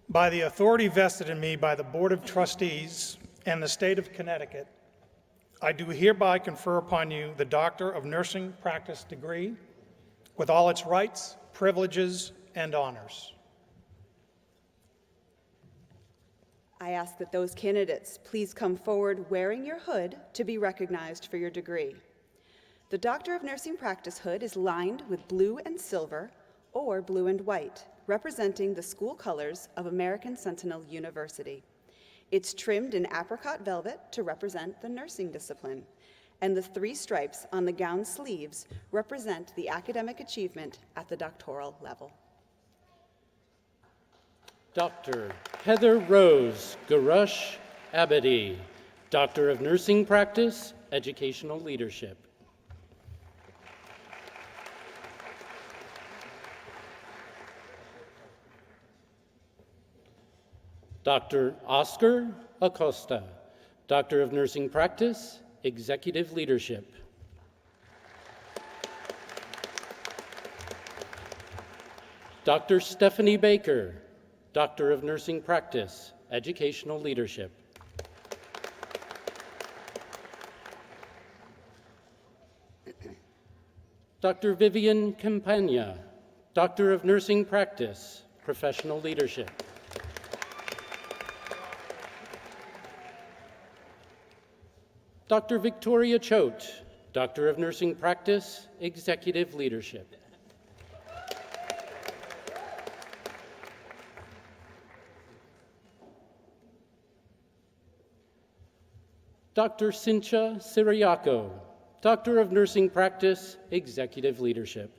By the authority vested in me by the Board of Trustees and the State of Connecticut, I do hereby confer upon you the Doctor of Nursing Practice degree with all its rights, privileges, and honors. I ask that those candidates please come forward wearing your hood to be recognized for your degree. The Doctor of Nursing Practice hood is lined with blue and silver or blue and white, representing the school colors of American Sentinel University. It's trimmed in apricot velvet to represent the nursing discipline, and the 3 stripes on the gown sleeves represent the academic achievement at the doctoral level. Dr. Heather Rose Garush Abadi, Doctor of Nursing Practice, Educational Leadership. Dr. Oscar Acosta, Doctor of Nursing Practice, Executive Leadership. Dr. Stephanie Baker, Doctor of Nursing Practice, Educational Leadership. Dr. Vivian Campagna, Doctor of Nursing Practice, Professional Leadership. Dr. Victoria Choate, Doctor of Nursing Practice, Executive Leadership. Dr. Cynthia Siriaco, Doctor of Nursing Practice, Executive Leadership.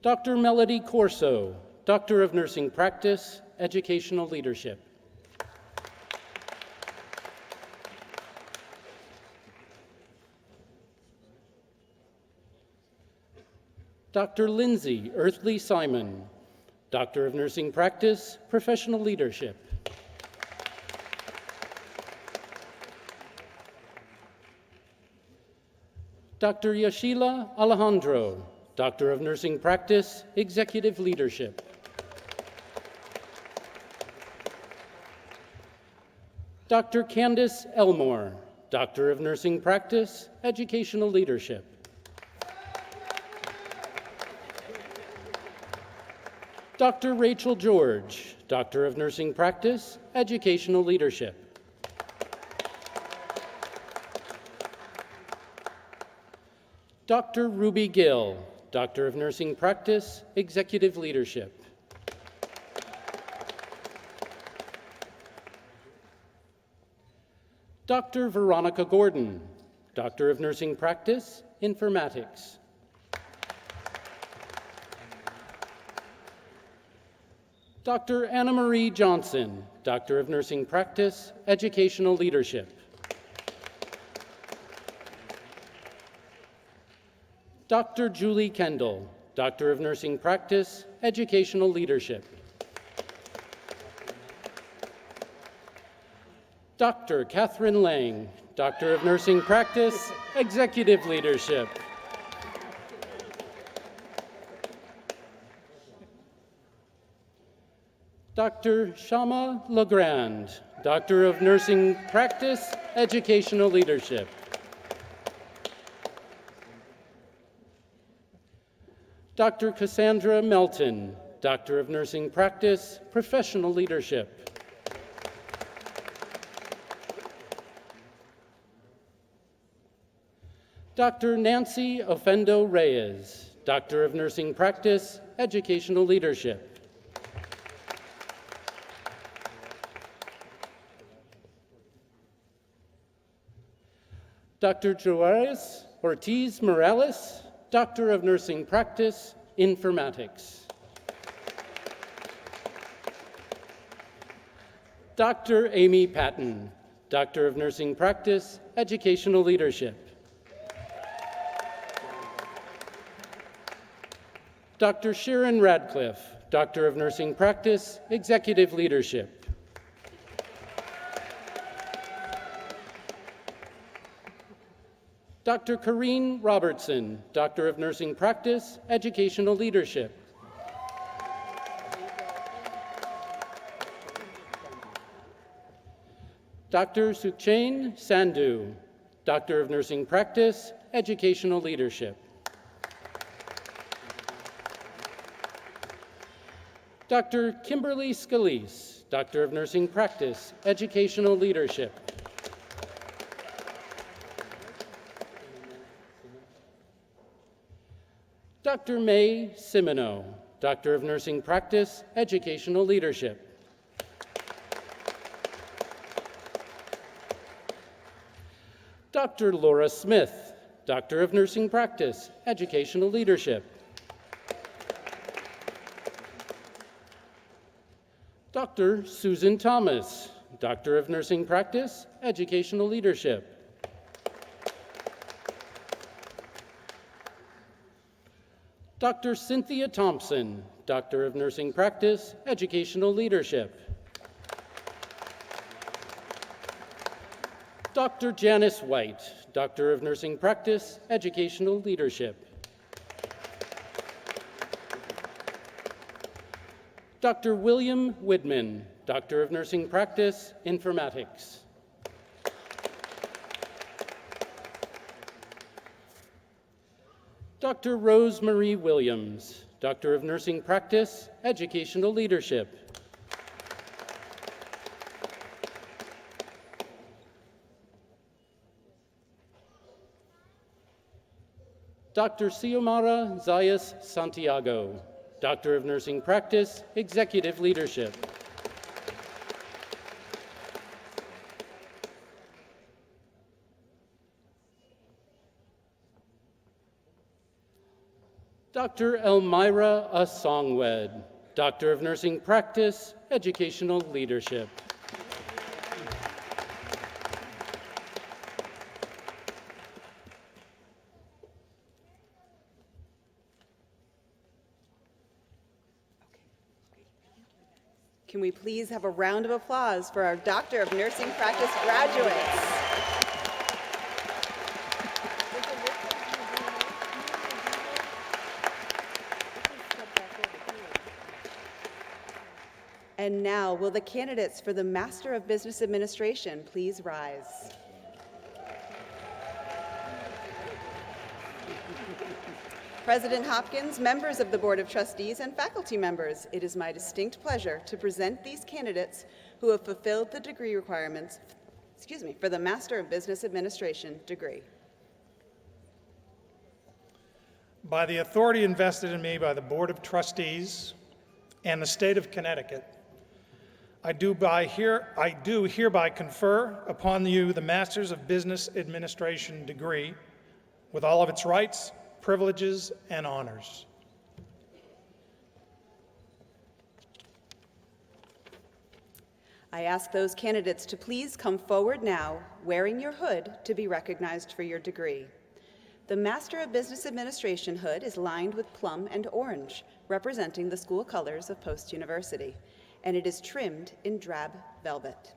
Dr. Melody Corso, Doctor of Nursing Practice, Educational Leadership. Dr. Lindsay Earthly Simon, Doctor of Nursing Practice, Professional Leadership. Dr. Yashila Alejandro, Doctor of Nursing Practice, Executive Leadership. Dr. Candace Elmore, Doctor of Nursing Practice, Educational Leadership. Dr. Rachel George, Doctor of Nursing Practice, Educational Leadership. Dr. Ruby Gill, Doctor of Nursing Practice, Executive Leadership. Dr. Veronica Gordon, Doctor of Nursing Practice, Informatics. Dr. Anna Marie Johnson, Doctor of Nursing Practice, Educational Leadership. Dr. Julie Kendall, Doctor of Nursing Practice, Educational Leadership. Dr. Catherine Lang, Doctor of Nursing Practice, Executive Leadership. Dr. Shama Legrand, Doctor of Nursing Practice, Educational Leadership. Dr. Cassandra Melton, Doctor of Nursing Practice, Professional Leadership. Dr. Nancy Ofendo Reyes, Doctor of Nursing Practice, Educational Leadership. Dr. Juarez Ortiz Morales, Doctor of Nursing Practice, Informatics. Dr. Amy Patton, Doctor of Nursing Practice, Educational Leadership. Dr. Sharon Radcliffe, Doctor of Nursing Practice, Executive Leadership. Dr. Corrine Robertson, Doctor of Nursing Practice, Educational Leadership. Dr. Suchain Sandhu, Doctor of Nursing Practice, Educational Leadership. Dr. Kimberly Scalise, Doctor of Nursing Practice, Educational Leadership. Dr. May Simino, Doctor of Nursing Practice, Educational Leadership. Dr. Laura Smith, Doctor of Nursing Practice, Educational Leadership. Dr. Susan Thomas, Doctor of Nursing Practice, Educational Leadership. Dr. Cynthia Thompson, Doctor of Nursing Practice, Educational Leadership. Dr. Janice White, Doctor of Nursing Practice, Educational Leadership. Dr. William Widman, Doctor of Nursing Practice, Informatics. Dr. Rose Marie Williams, Doctor of Nursing Practice, Educational Leadership. Dr. Xiomara Zayas Santiago, Doctor of Nursing Practice, Executive Leadership. Dr. Elmira Asongwed, Doctor of Nursing Practice, Educational Leadership. Can we please have a round of applause for our Doctor of Nursing Practice graduates? And now, will the candidates for the Master of Business Administration please rise? President Hopkins, members of the Board of Trustees, and faculty members, it is my distinct pleasure to present these candidates who have fulfilled the degree requirements, for the Master of Business Administration degree. By the authority invested in me by the Board of Trustees and the state of Connecticut, I do hereby confer upon you the Masters of Business Administration degree with all of its rights, privileges, and honors. I ask those candidates to please come forward now, wearing your hood to be recognized for your degree. The Master of Business Administration hood is lined with plum and orange, representing the school colors of Post University, and it is trimmed in drab velvet.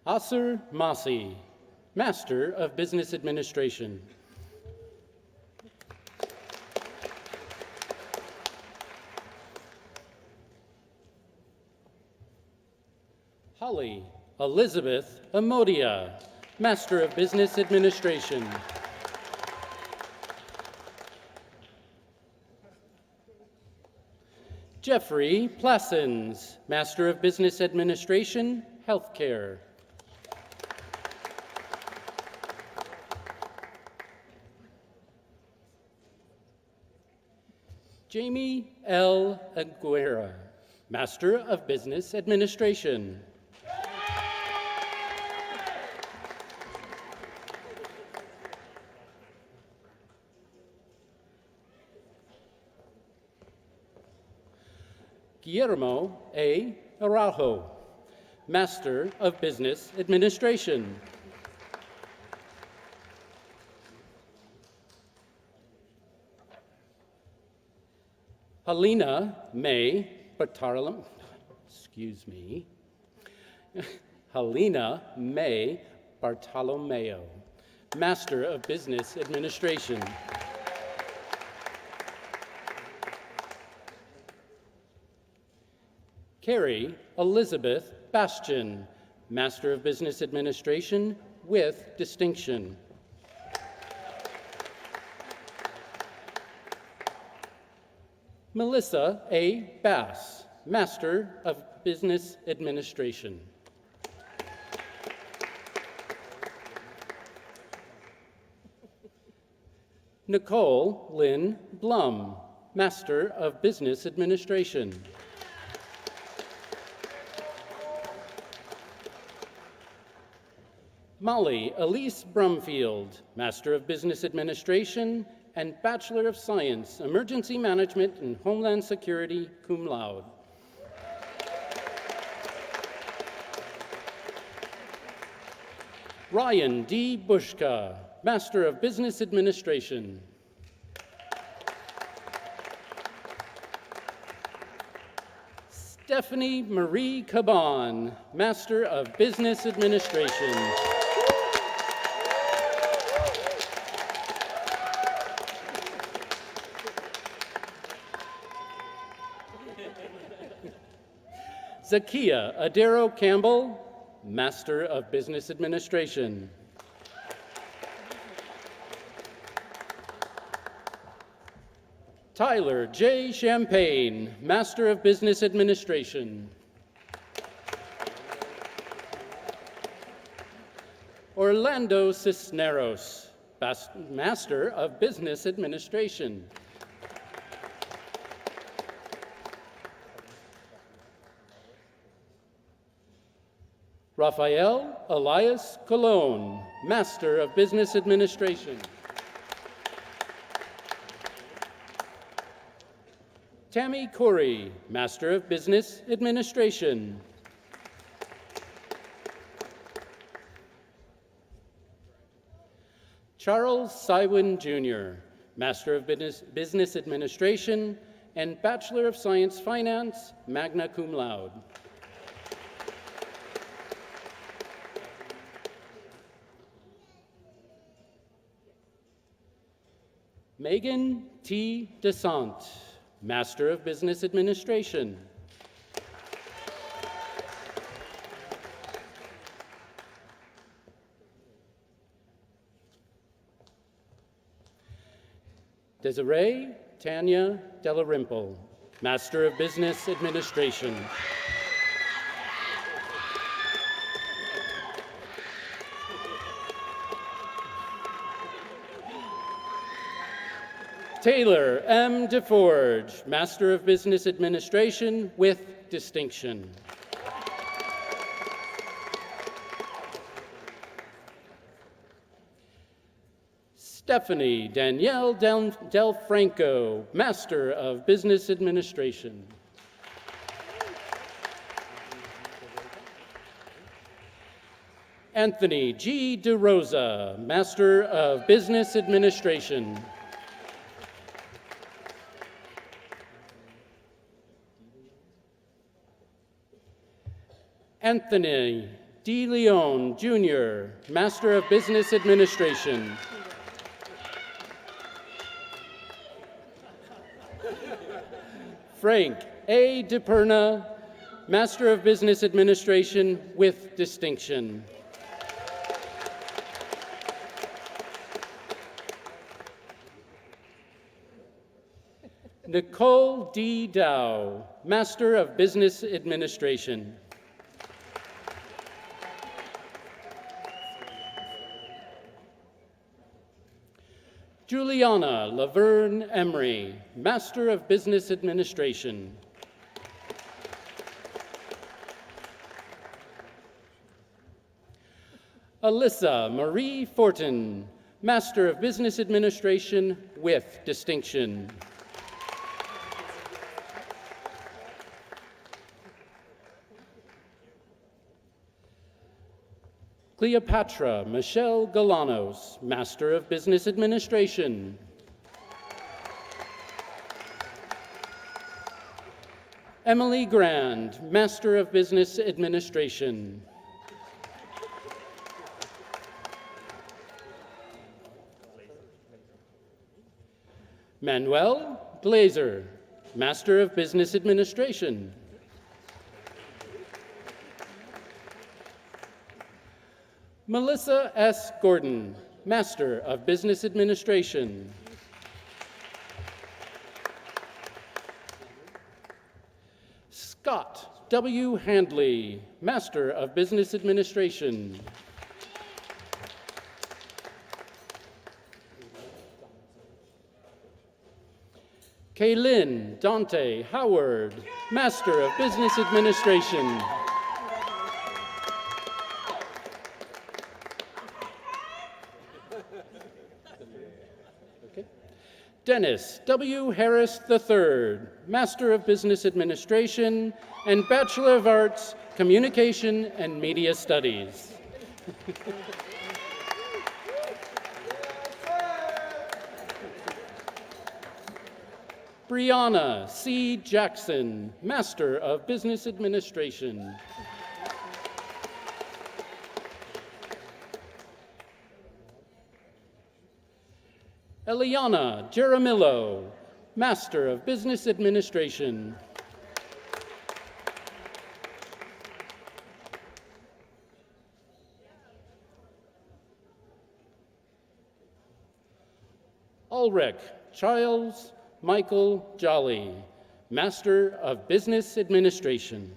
Asr Masi, Master of Business Administration. Holly Elizabeth Amodia, Master of Business Administration. Jeffrey Plassens, Master of Business Administration, Healthcare. Jamie L. Aguera, Master of Business Administration. Guillermo A. Araujo, Master of Business Administration. Helena May Bartolomeo, Helena May Bartolomeo, Master of Business Administration. Carrie Elizabeth Bastian, Master of Business Administration with distinction. Melissa A. Bass, Master of Business Administration. Nicole Lynn Blum, Master of Business Administration. Molly Elise Brumfield, Master of Business Administration and Bachelor of Science, Emergency Management and Homeland Security, cum laude. Ryan D. Bushka, Master of Business Administration. Stephanie Marie Caban, Master of Business Administration. Zakia Adero Campbell, Master of Business Administration. Tyler J. Champagne, Master of Business Administration. Orlando Cisneros, Master of Business Administration. Rafael Elias Colon, Master of Business Administration. Tammy Corey, Master of Business Administration. Charles Sywin Jr., Master of Business Administration and Bachelor of Science Finance, magna cum laude. Megan T. DeSant, Master of Business Administration. Desiree Tanya Delarimple, Master of Business Administration. Taylor M. DeForge, Master of Business Administration with distinction. Stephanie Danielle Del Franco, Master of Business Administration. Anthony G. DeRosa, Master of Business Administration. Anthony D. Leon, Jr., Master of Business Administration. Frank A. DePerna, Master of Business Administration with distinction. Nicole D. Dow, Master of Business Administration. Juliana Laverne Emery, Master of Business Administration. Alyssa Marie Fortin, Master of Business Administration with distinction. Cleopatra Michelle Galanos, Master of Business Administration. Emily Grand, Master of Business Administration. Manuel Glazer, Master of Business Administration. Melissa S. Gordon, Master of Business Administration. Scott W. Handley, Master of Business Administration. Kaylin Dante Howard, Master of Business Administration. Dennis W. Harris III, Master of Business Administration and Bachelor of Arts, Communication and Media Studies. Brianna C. Jackson, Master of Business Administration. Eliana Jaramillo, Master of Business Administration. Ulrich Charles Michael Jolly, Master of Business Administration.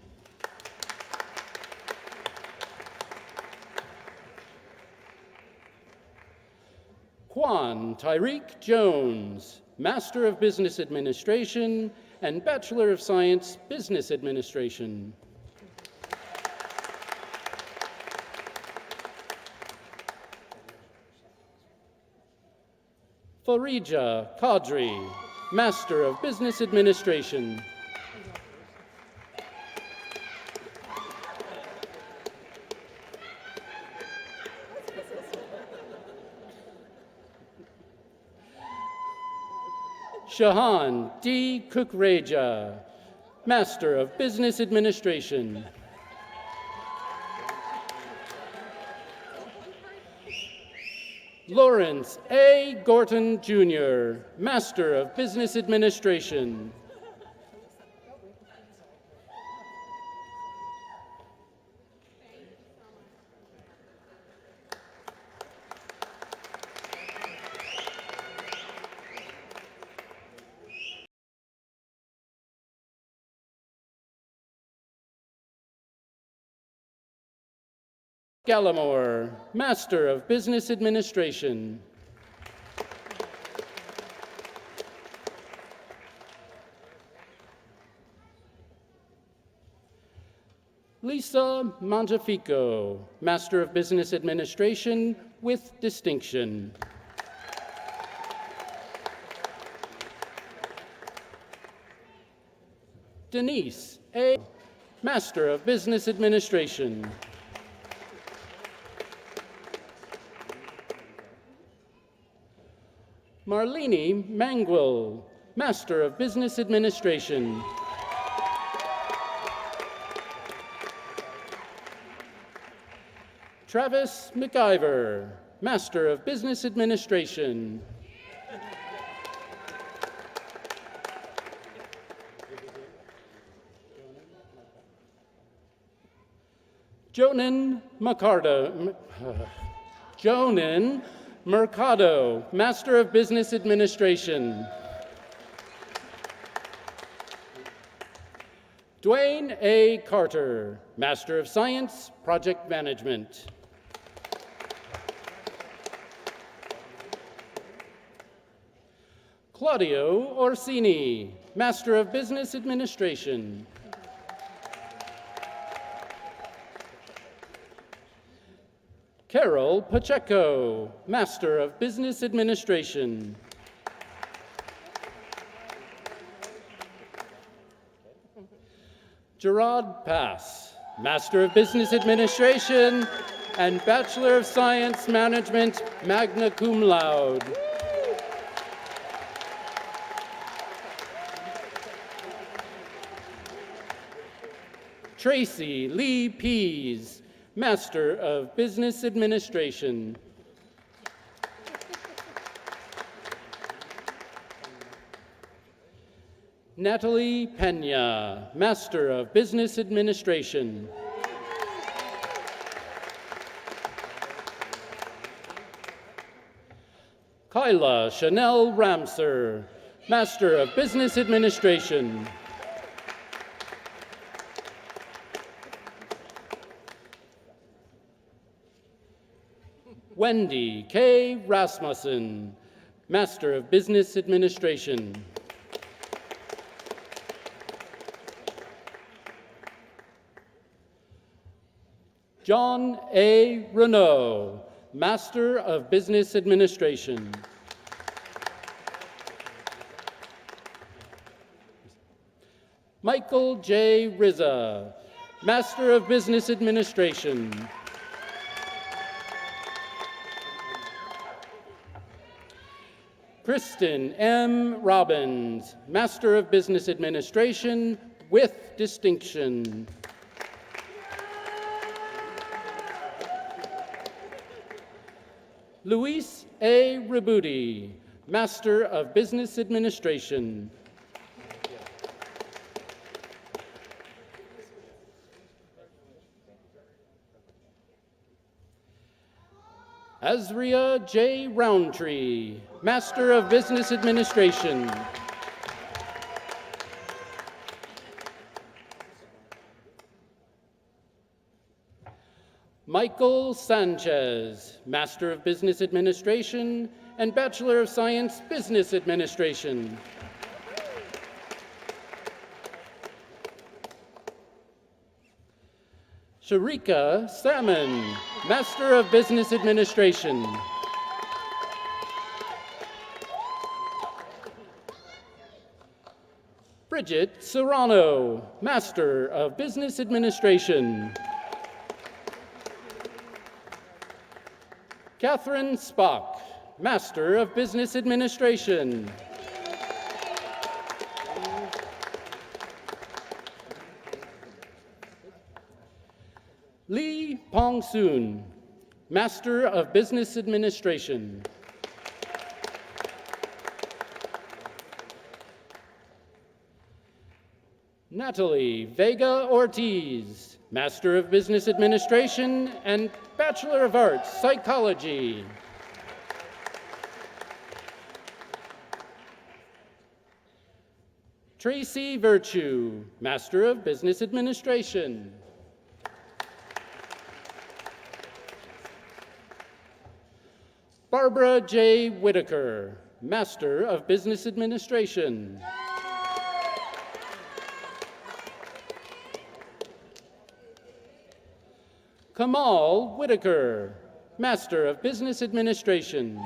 Juan Tyreek Jones, Master of Business Administration and Bachelor of Science, Business Administration. Farija Qadri, Master of Business Administration. Shahan D. Kukreja, Master of Business Administration. Lawrence A. Gorton, Jr., Master of Business Administration. Gallimore, Master of Business Administration. Lisa Montefico, Master of Business Administration with distinction. Denise A., Master of Business Administration. Marlene Manguel, Master of Business Administration. Travis McIver, Master of Business Administration. Jonan Mercado, Master of Business Administration. Dwayne A. Carter, Master of Science, Project Management. Claudio Orsini, Master of Business Administration. Carol Pacheco, Master of Business Administration. Gerard Pass, Master of Business Administration and Bachelor of Science Management, magna cum laude. Tracy Lee Pease, Master of Business Administration. Natalie Pena, Master of Business Administration. Kyla Chanel Ramser, Master of Business Administration. Wendy K. Rasmussen, Master of Business Administration. John A. Renault, Master of Business Administration. Michael J. Rizza, Master of Business Administration. Kristen M. Robbins, Master of Business Administration with distinction. Luis A. Ributi, Master of Business Administration. Azria J. Roundtree, Master of Business Administration. Michael Sanchez, Master of Business Administration and Bachelor of Science, Business Administration. Sharika Salmon, Master of Business Administration. Bridget Serrano, Master of Business Administration. Catherine Spock, Master of Business Administration. Lee Pong Soon, Master of Business Administration. Natalie Vega Ortiz, Master of Business Administration and Bachelor of Arts, Psychology. Tracy Virtue, Master of Business Administration. Barbara J. Whitaker, Master of Business Administration. Kamal Whitaker, Master of Business Administration.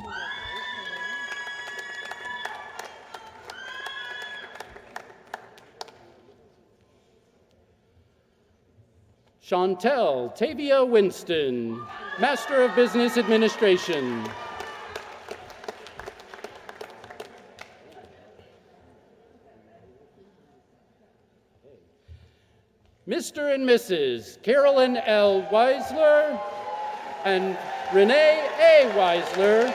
Chantel Tavia Winston, Master of Business Administration. Mr. and Mrs. Carolyn L. Weisler and Renee A. Weisler,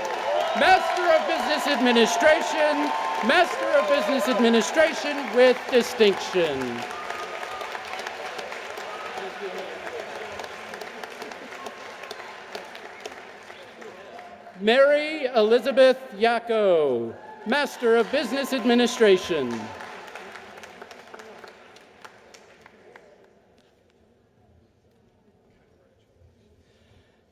Master of Business Administration, Master of Business Administration with distinction. Mary Elizabeth Yacko, Master of Business Administration.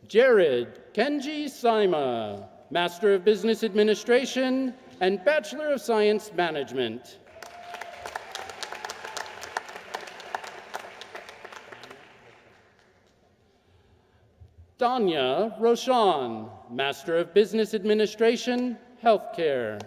Jared Kenji Saima, Master of Business Administration and Bachelor of Science Management. Danya Roshan, Master of Business Administration, Healthcare.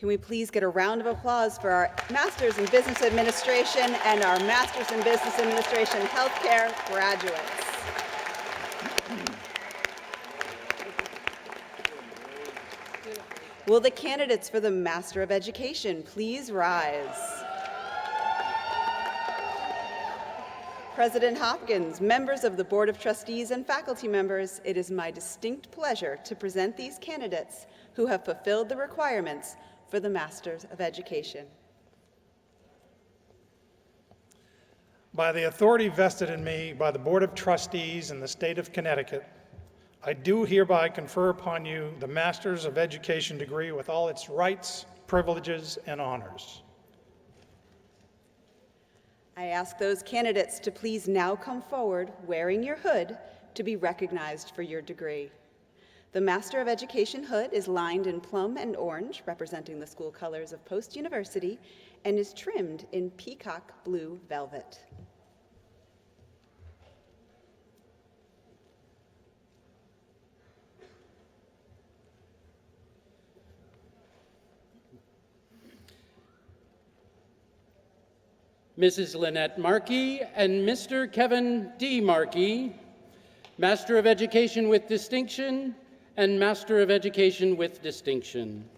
Can we please get a round of applause for our Masters in Business Administration and our Masters in Business Administration Healthcare graduates? Will the candidates for the Master of Education please rise? President Hopkins, members of the Board of Trustees and faculty members, it is my distinct pleasure to present these candidates who have fulfilled the requirements for the Masters of Education. By the authority vested in me by the Board of Trustees in the state of Connecticut, I do hereby confer upon you the Masters of Education degree with all its rights, privileges, and honors. I ask those candidates to please now come forward wearing your hood to be recognized for your degree. The Master of Education hood is lined in plum and orange, representing the school colors of Post University, and is trimmed in peacock blue velvet. Mrs. Lynette Markey and Mr. Kevin D. Markey, Master of Education with Distinction and Master of Education with Distinction.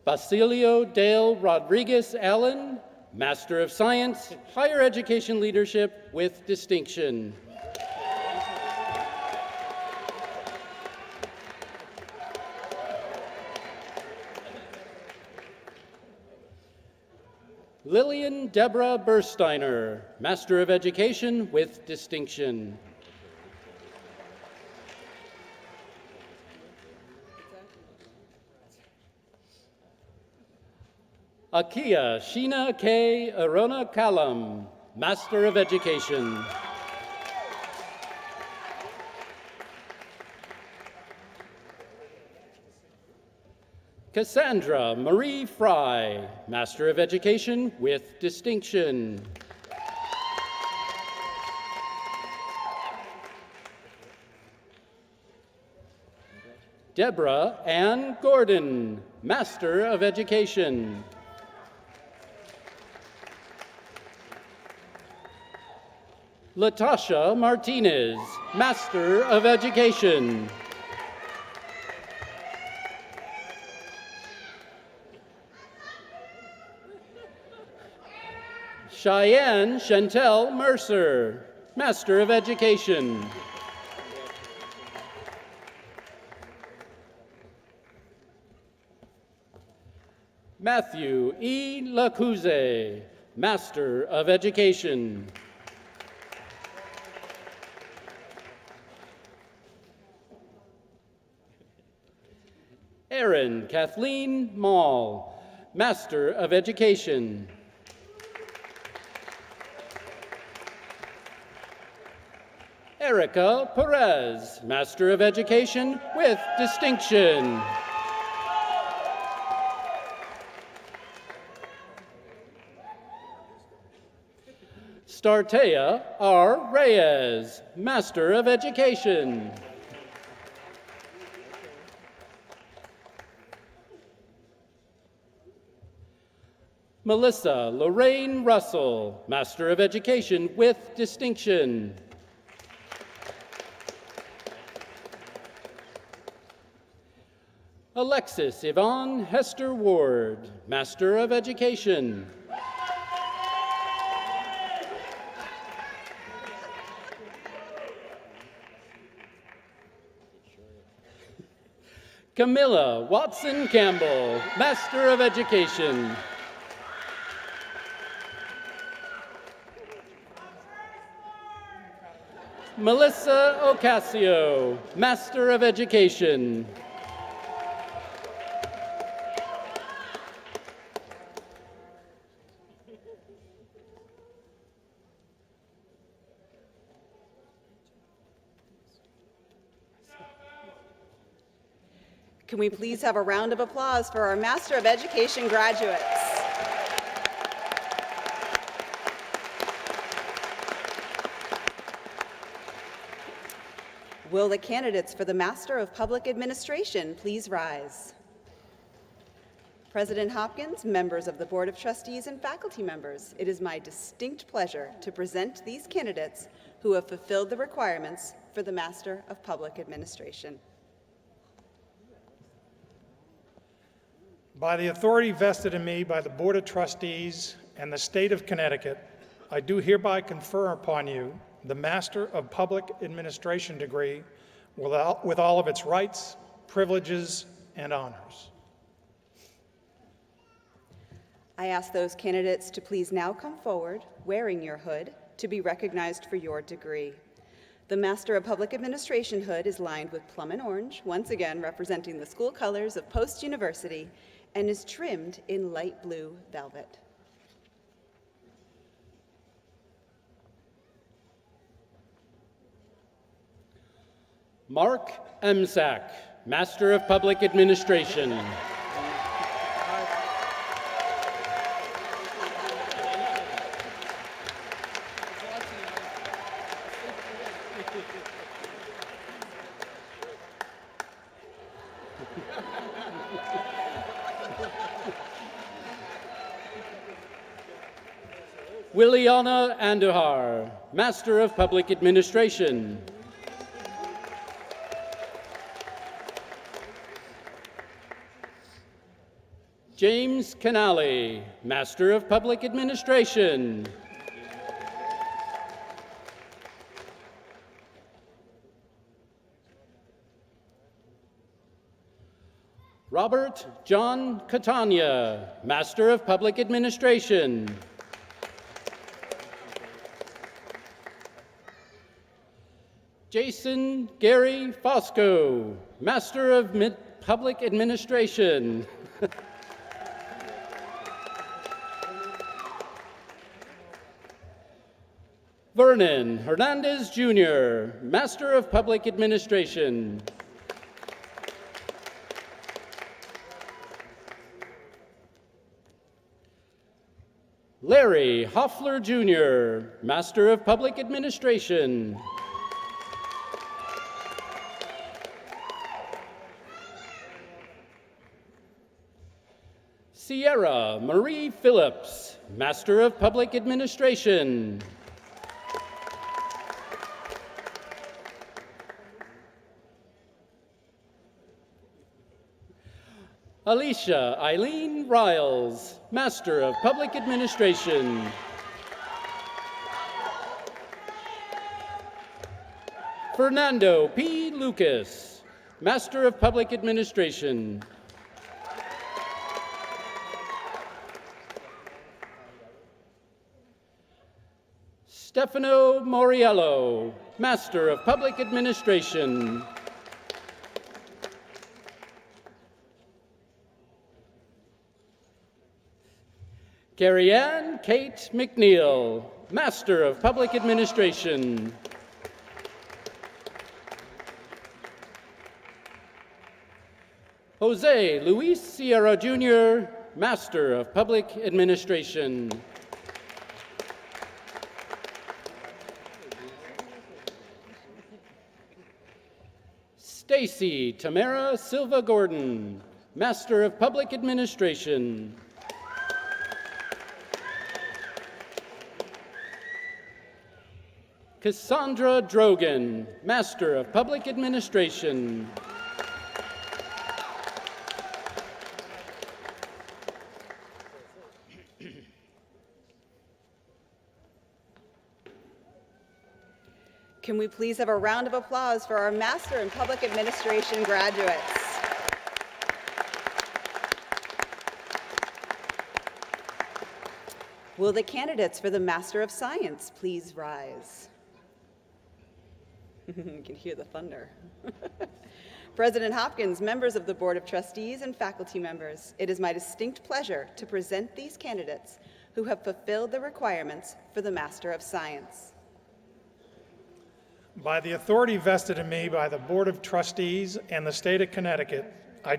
Basilio Dale Rodriguez Allen, Master of Science, Higher Education Leadership with distinction. Lillian Deborah Bursteiner, Master of Education with distinction. Akia Sheena K. Arona Kalam, Master of Education. Cassandra Marie Fry, Master of Education with distinction. Deborah Ann Gordon, Master of Education. Latasha Martinez, Master of Education. Cheyenne Chantel Mercer, Master of Education. Matthew E. Lacouze, Master of Education. Erin Kathleen Mall, Master of Education. Erica Perez, Master of Education with distinction. Startea R. Reyes, Master of Education. Melissa Lorraine Russell, Master of Education with distinction. Alexis Yvonne Hester Ward, Master of Education. Camilla Watson Campbell, Master of Education. Melissa Ocasio, Master of Education. Can we please have a round of applause for our Master of Education graduates? Will the candidates for the Master of Public Administration please rise? President Hopkins, members of the Board of Trustees, and faculty members, it is my distinct pleasure to present these candidates who have fulfilled the requirements for the Master of Public Administration. By the authority vested in me by the Board of Trustees and the State of Connecticut, I do hereby confer upon you the Master of Public Administration degree with all of its rights, privileges, and honors. I ask those candidates to please now come forward, wearing your hood, to be recognized for your degree. The Master of Public Administration hood is lined with plum and orange, once again representing the school colors of Post University, and is trimmed in light blue velvet. Mark Emsack, Master of Public Administration. Williana Andujar, Master of Public Administration. James Canale, Master of Public Administration. Robert John Catania, Master of Public Administration. Jason Gary Fosco, Master of Public Administration. Vernon Hernandez Jr., Master of Public Administration. Larry Hoffler Jr., Master of Public Administration. Sierra Marie Phillips, Master of Public Administration. Alicia Eileen Riles, Master of Public Administration. Fernando P. Lucas, Master of Public Administration. Stefano Moriello, Master of Public Administration. Carrie Ann Kate McNeil, Master of Public Administration. Jose Luis Sierra Jr., Master of Public Administration. Stacy Tamara Silva Gordon, Master of Public Administration. Cassandra Drogan, Master of Public Administration. Can we please have a round of applause for our Master in Public Administration graduates? Will the candidates for the Master of Science please rise? You can hear the thunder. President Hopkins, members of the Board of Trustees, and faculty members, it is my distinct pleasure to present these candidates who have fulfilled the requirements for the Master of Science. By the authority vested in me by the Board of Trustees and the State of Connecticut, I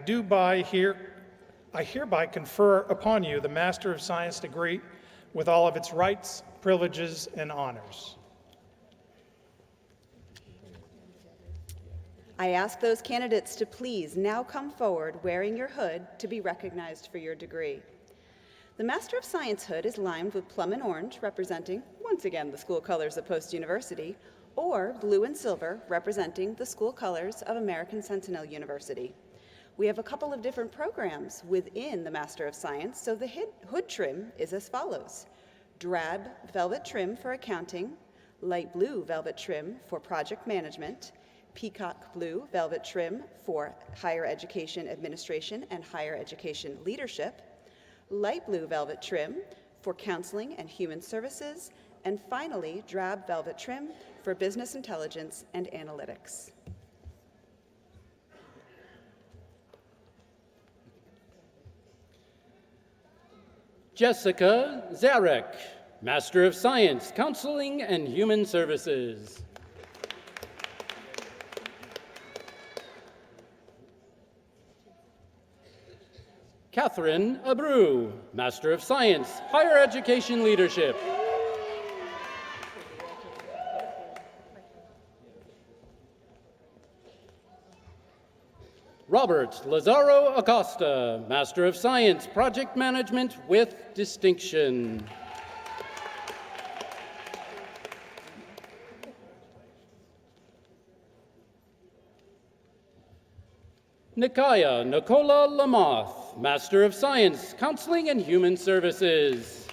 hereby confer upon you the Master of Science degree with all of its rights, privileges, and honors. I ask those candidates to please now come forward wearing your hood to be recognized for your degree. The Master of Science hood is lined with plum and orange, representing, once again, the school colors of Post University, or blue and silver, representing the school colors of American Sentinel University. We have a couple of different programs within the Master of Science, so the hood trim is as follows: drab velvet trim for accounting, light blue velvet trim for project management, peacock blue velvet trim for higher education administration and higher education leadership, light blue velvet trim for counseling and human services, and finally, drab velvet trim for business intelligence and analytics. Jessica Zarek, Master of Science, Counseling and Human Services. Catherine Abreu, Master of Science, Higher Education Leadership. Robert Lazaro Acosta, Master of Science, Project Management with Distinction. Nikaya Nicola Lamoth, Master of Science, Counseling and Human Services.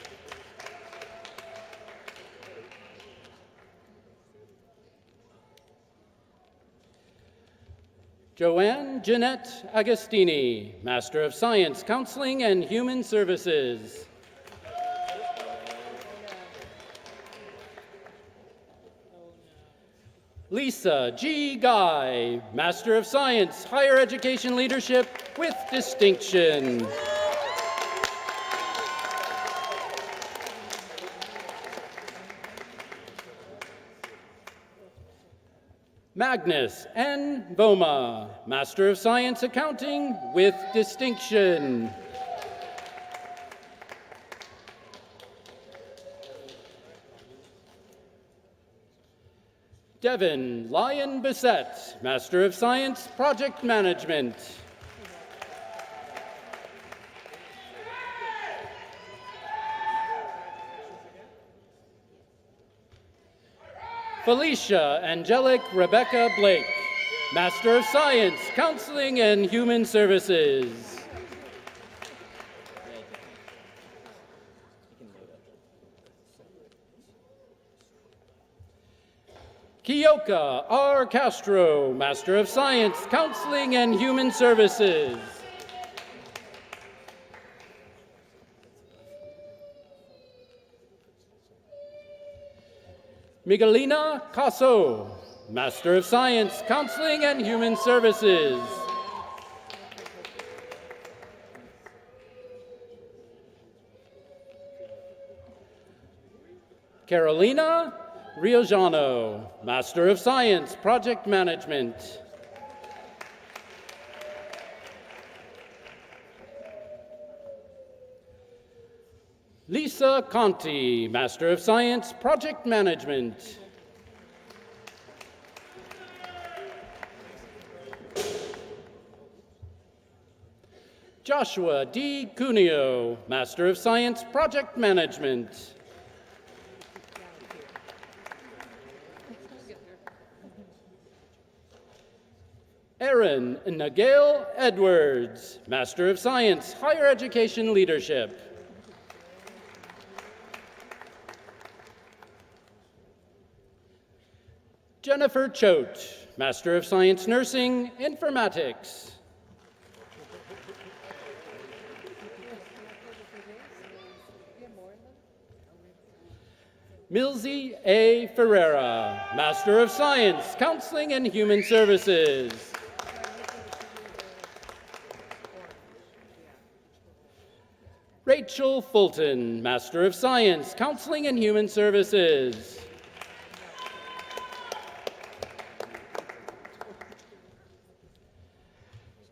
Joanne Jeanette Agostini, Master of Science, Counseling and Human Services. Lisa G. Guy, Master of Science, Higher Education Leadership with Distinction. Magnus N. Voma, Master of Science, Accounting with Distinction. Devin Lyon Bissett, Master of Science, Project Management. Felicia Angelic Rebecca Blake, Master of Science, Counseling and Human Services. Kiyoka R. Castro, Master of Science, Counseling and Human Services. Miguelina Caso, Master of Science, Counseling and Human Services. Carolina Riojano, Master of Science, Project Management. Lisa Conti, Master of Science, Project Management. Joshua D. Cuneo, Master of Science, Project Management. Erin Nagale Edwards, Master of Science, Higher Education Leadership. Jennifer Choate, Master of Science, Nursing, Informatics. Milzy A. Ferreira, Master of Science, Counseling and Human Services. Rachel Fulton, Master of Science, Counseling and Human Services.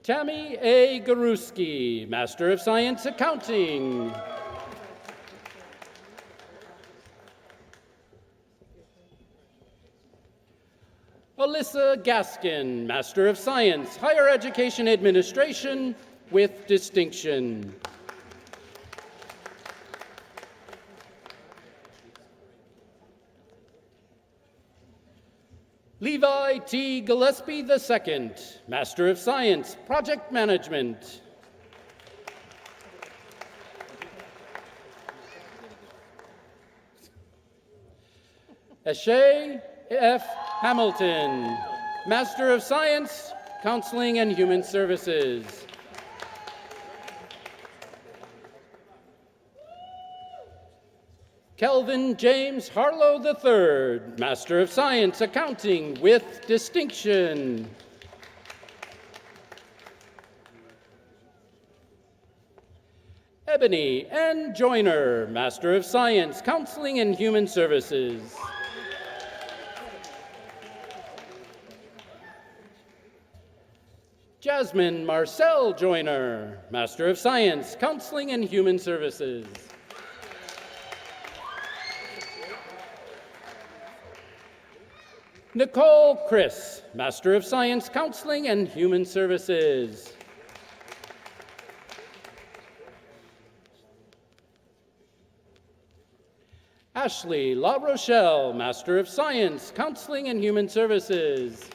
Tammy A. Garuski, Master of Science, Accounting. Alyssa Gaskin, Master of Science, Higher Education Administration with Distinction. Levi T. Gillespie II, Master of Science, Project Management. Eshe F. Hamilton, Master of Science, Counseling and Human Services. Kelvin James Harlow III, Master of Science, Accounting with Distinction. Ebony N. Joyner, Master of Science, Counseling and Human Services. Jasmine Marcel Joyner, Master of Science, Counseling and Human Services. Nicole Chris, Master of Science, Counseling and Human Services. Ashley La Rochelle, Master of Science, Counseling and Human Services.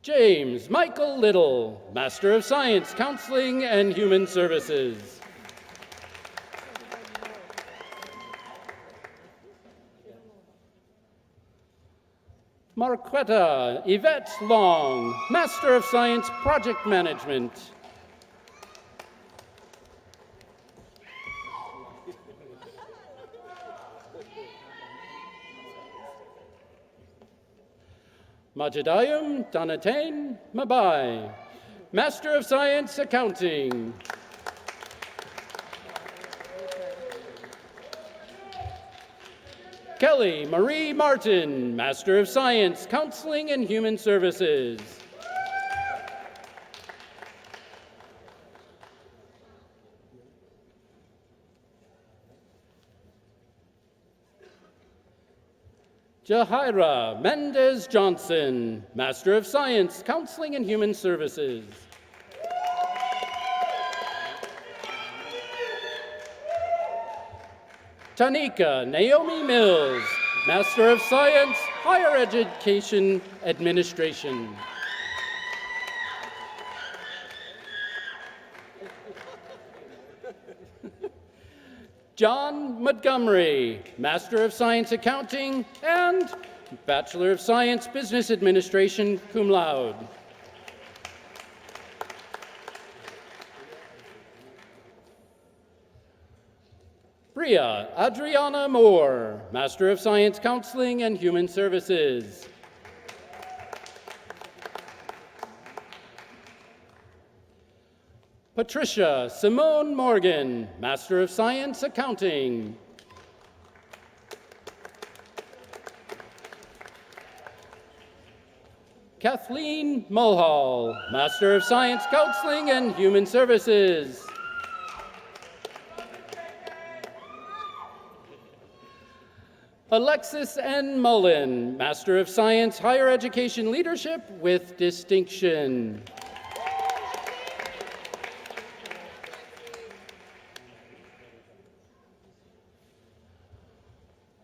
James Michael Little, Master of Science, Counseling and Human Services. Marquetta Yvette Long, Master of Science, Project Management. Majidayum Donatain Mabai, Master of Science, Accounting. Kelly Marie Martin, Master of Science, Counseling and Human Services. Jahira Mendez Johnson, Master of Science, Counseling and Human Services. Tanika Naomi Mills, Master of Science, Higher Education Administration. John Montgomery, Master of Science Accounting and Bachelor of Science Business Administration, cum laude. Bria Adriana Moore, Master of Science Counseling and Human Services. Patricia Simone Morgan, Master of Science Accounting. Kathleen Mulhall, Master of Science Counseling and Human Services. Alexis N. Mullen, Master of Science, Higher Education Leadership with Distinction.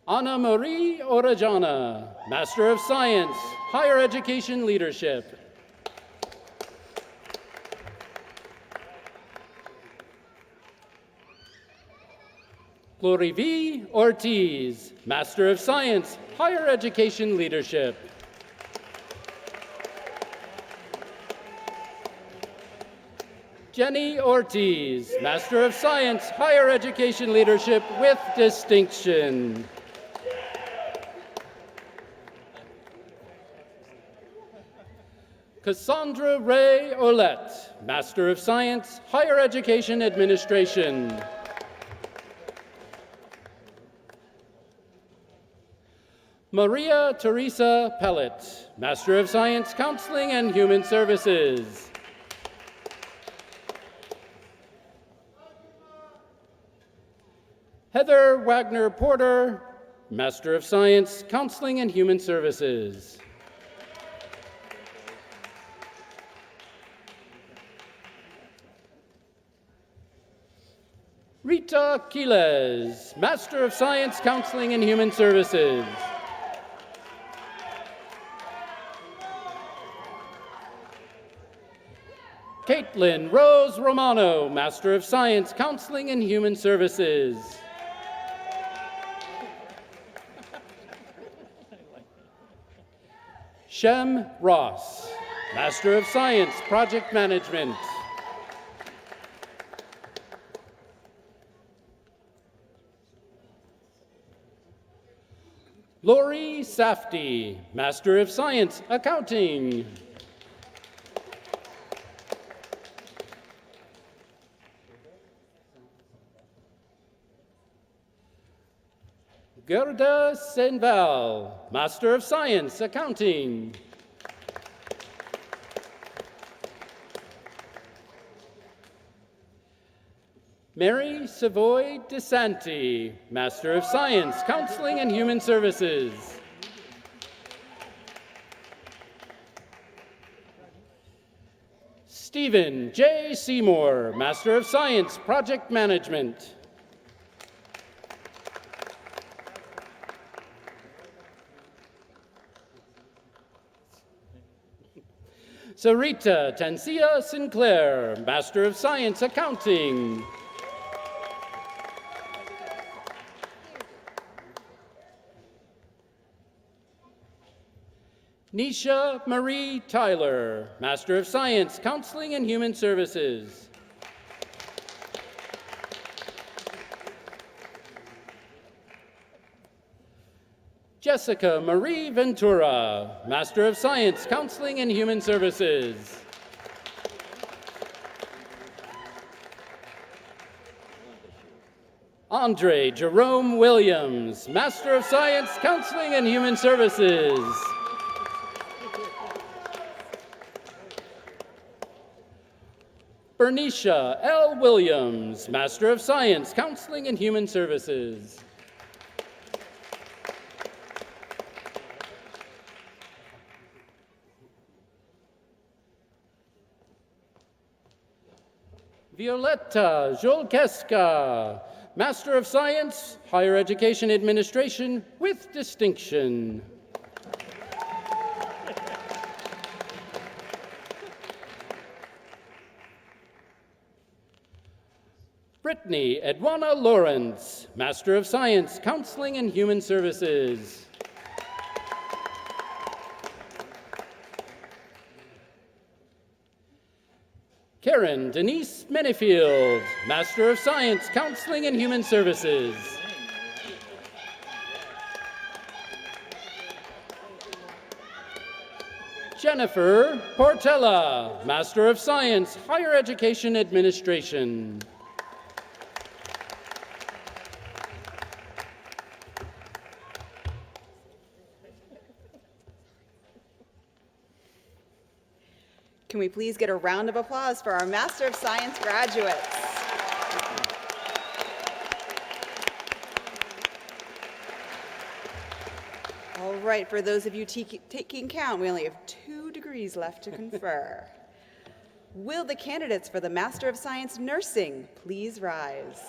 Ana Marie Orejana, Master of Science, Higher Education Leadership. Glory V. Ortiz, Master of Science, Higher Education Leadership. Jenny Ortiz, Master of Science, Higher Education Leadership with Distinction. Cassandra Ray Olette, Master of Science, Higher Education Administration. Maria Teresa Pellet, Master of Science, Counseling and Human Services. Heather Wagner Porter, Master of Science, Counseling and Human Services. Rita Quiles, Master of Science, Counseling and Human Services. Caitlin Rose Romano, Master of Science, Counseling and Human Services. Shem Ross, Master of Science, Project Management. Lori Safdie, Master of Science, Accounting. Gerda Senval, Master of Science, Accounting. Mary Savoy DeSanti, Master of Science, Counseling and Human Services. Stephen J. Seymour, Master of Science, Project Management. Sarita Tansia Sinclair, Master of Science, Accounting. Nisha Marie Tyler, Master of Science, Counseling and Human Services. Jessica Marie Ventura, Master of Science, Counseling and Human Services. Andre Jerome Williams, Master of Science, Counseling and Human Services. Bernicia L. Williams, Master of Science, Counseling and Human Services. Violetta Jolkeska, Master of Science, Higher Education Administration with distinction. Brittany Edwana Lawrence, Master of Science, Counseling and Human Services. Karen Denise Minifield, Master of Science, Counseling and Human Services. Jennifer Portella, Master of Science, Higher Education Administration. Can we please get a round of applause for our Master of Science graduates? All right, for those of you taking count, we only have 2 degrees left to confer. Will the candidates for the Master of Science Nursing please rise?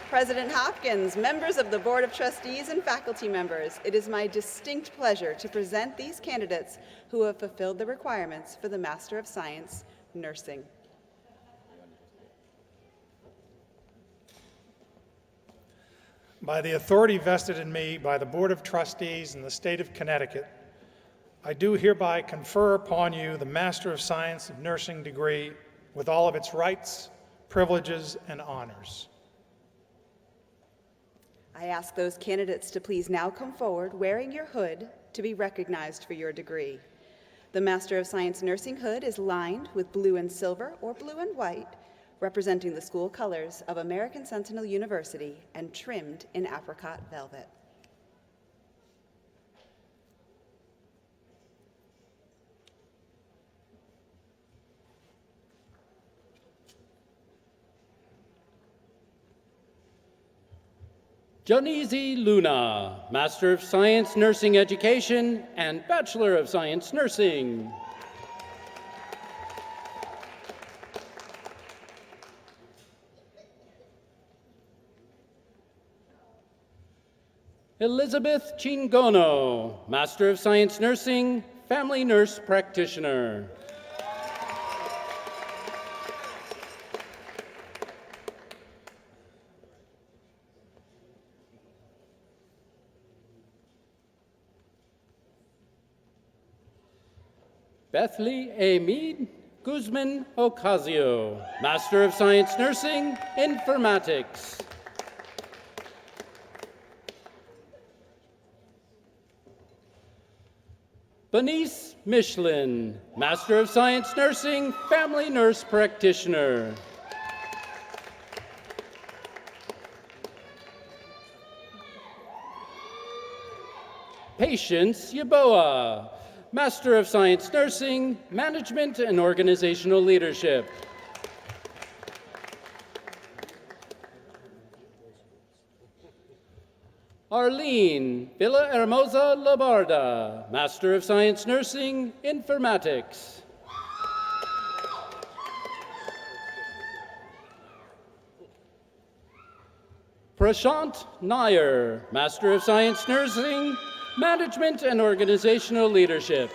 President Hopkins, members of the Board of Trustees and faculty members, it is my distinct pleasure to present these candidates who have fulfilled the requirements for the Master of Science Nursing. By the authority vested in me by the Board of Trustees in the state of Connecticut, I do hereby confer upon you the Master of Science of Nursing degree with all of its rights, privileges, and honors. I ask those candidates to please now come forward wearing your hood to be recognized for your degree. The Master of Science Nursing hood is lined with blue and silver or blue and white, representing the school colors of American Sentinel University and trimmed in apricot velvet. Jonizi Luna, Master of Science Nursing Education and Bachelor of Science Nursing. Elizabeth Chingono, Master of Science Nursing, Family Nurse Practitioner. Bethly A. Mead, Guzman Ocasio, Master of Science Nursing, Informatics. Benice Michelin, Master of Science Nursing, Family Nurse Practitioner. Patience Yaboa, Master of Science Nursing, Management and Organizational Leadership. Arlene Villahermosa Labarda, Master of Science Nursing, Informatics. Prashant Nair, Master of Science Nursing, Management and Organizational Leadership.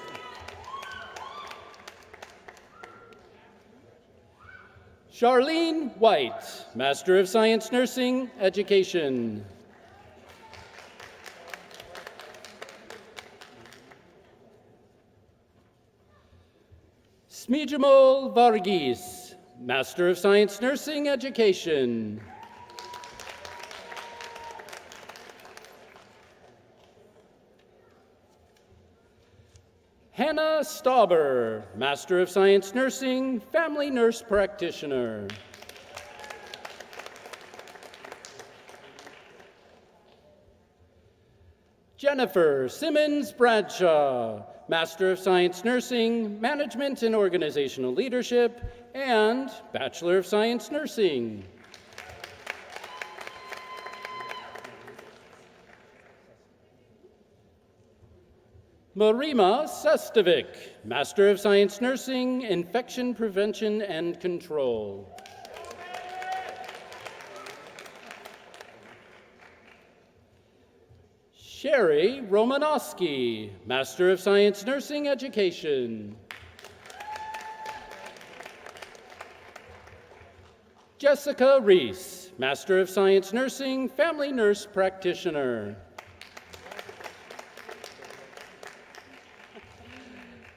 Charlene White, Master of Science Nursing, Education. Smijamol Varghese, Master of Science Nursing, Education. Hannah Stauber, Master of Science Nursing, Family Nurse Practitioner. Jennifer Simmons Bradshaw, Master of Science Nursing, Management and Organizational Leadership, and Bachelor of Science Nursing. Marima Sestovic, Master of Science Nursing, Infection Prevention and Control. Sherry Romanowski, Master of Science Nursing, Education. Jessica Reese, Master of Science Nursing, Family Nurse Practitioner.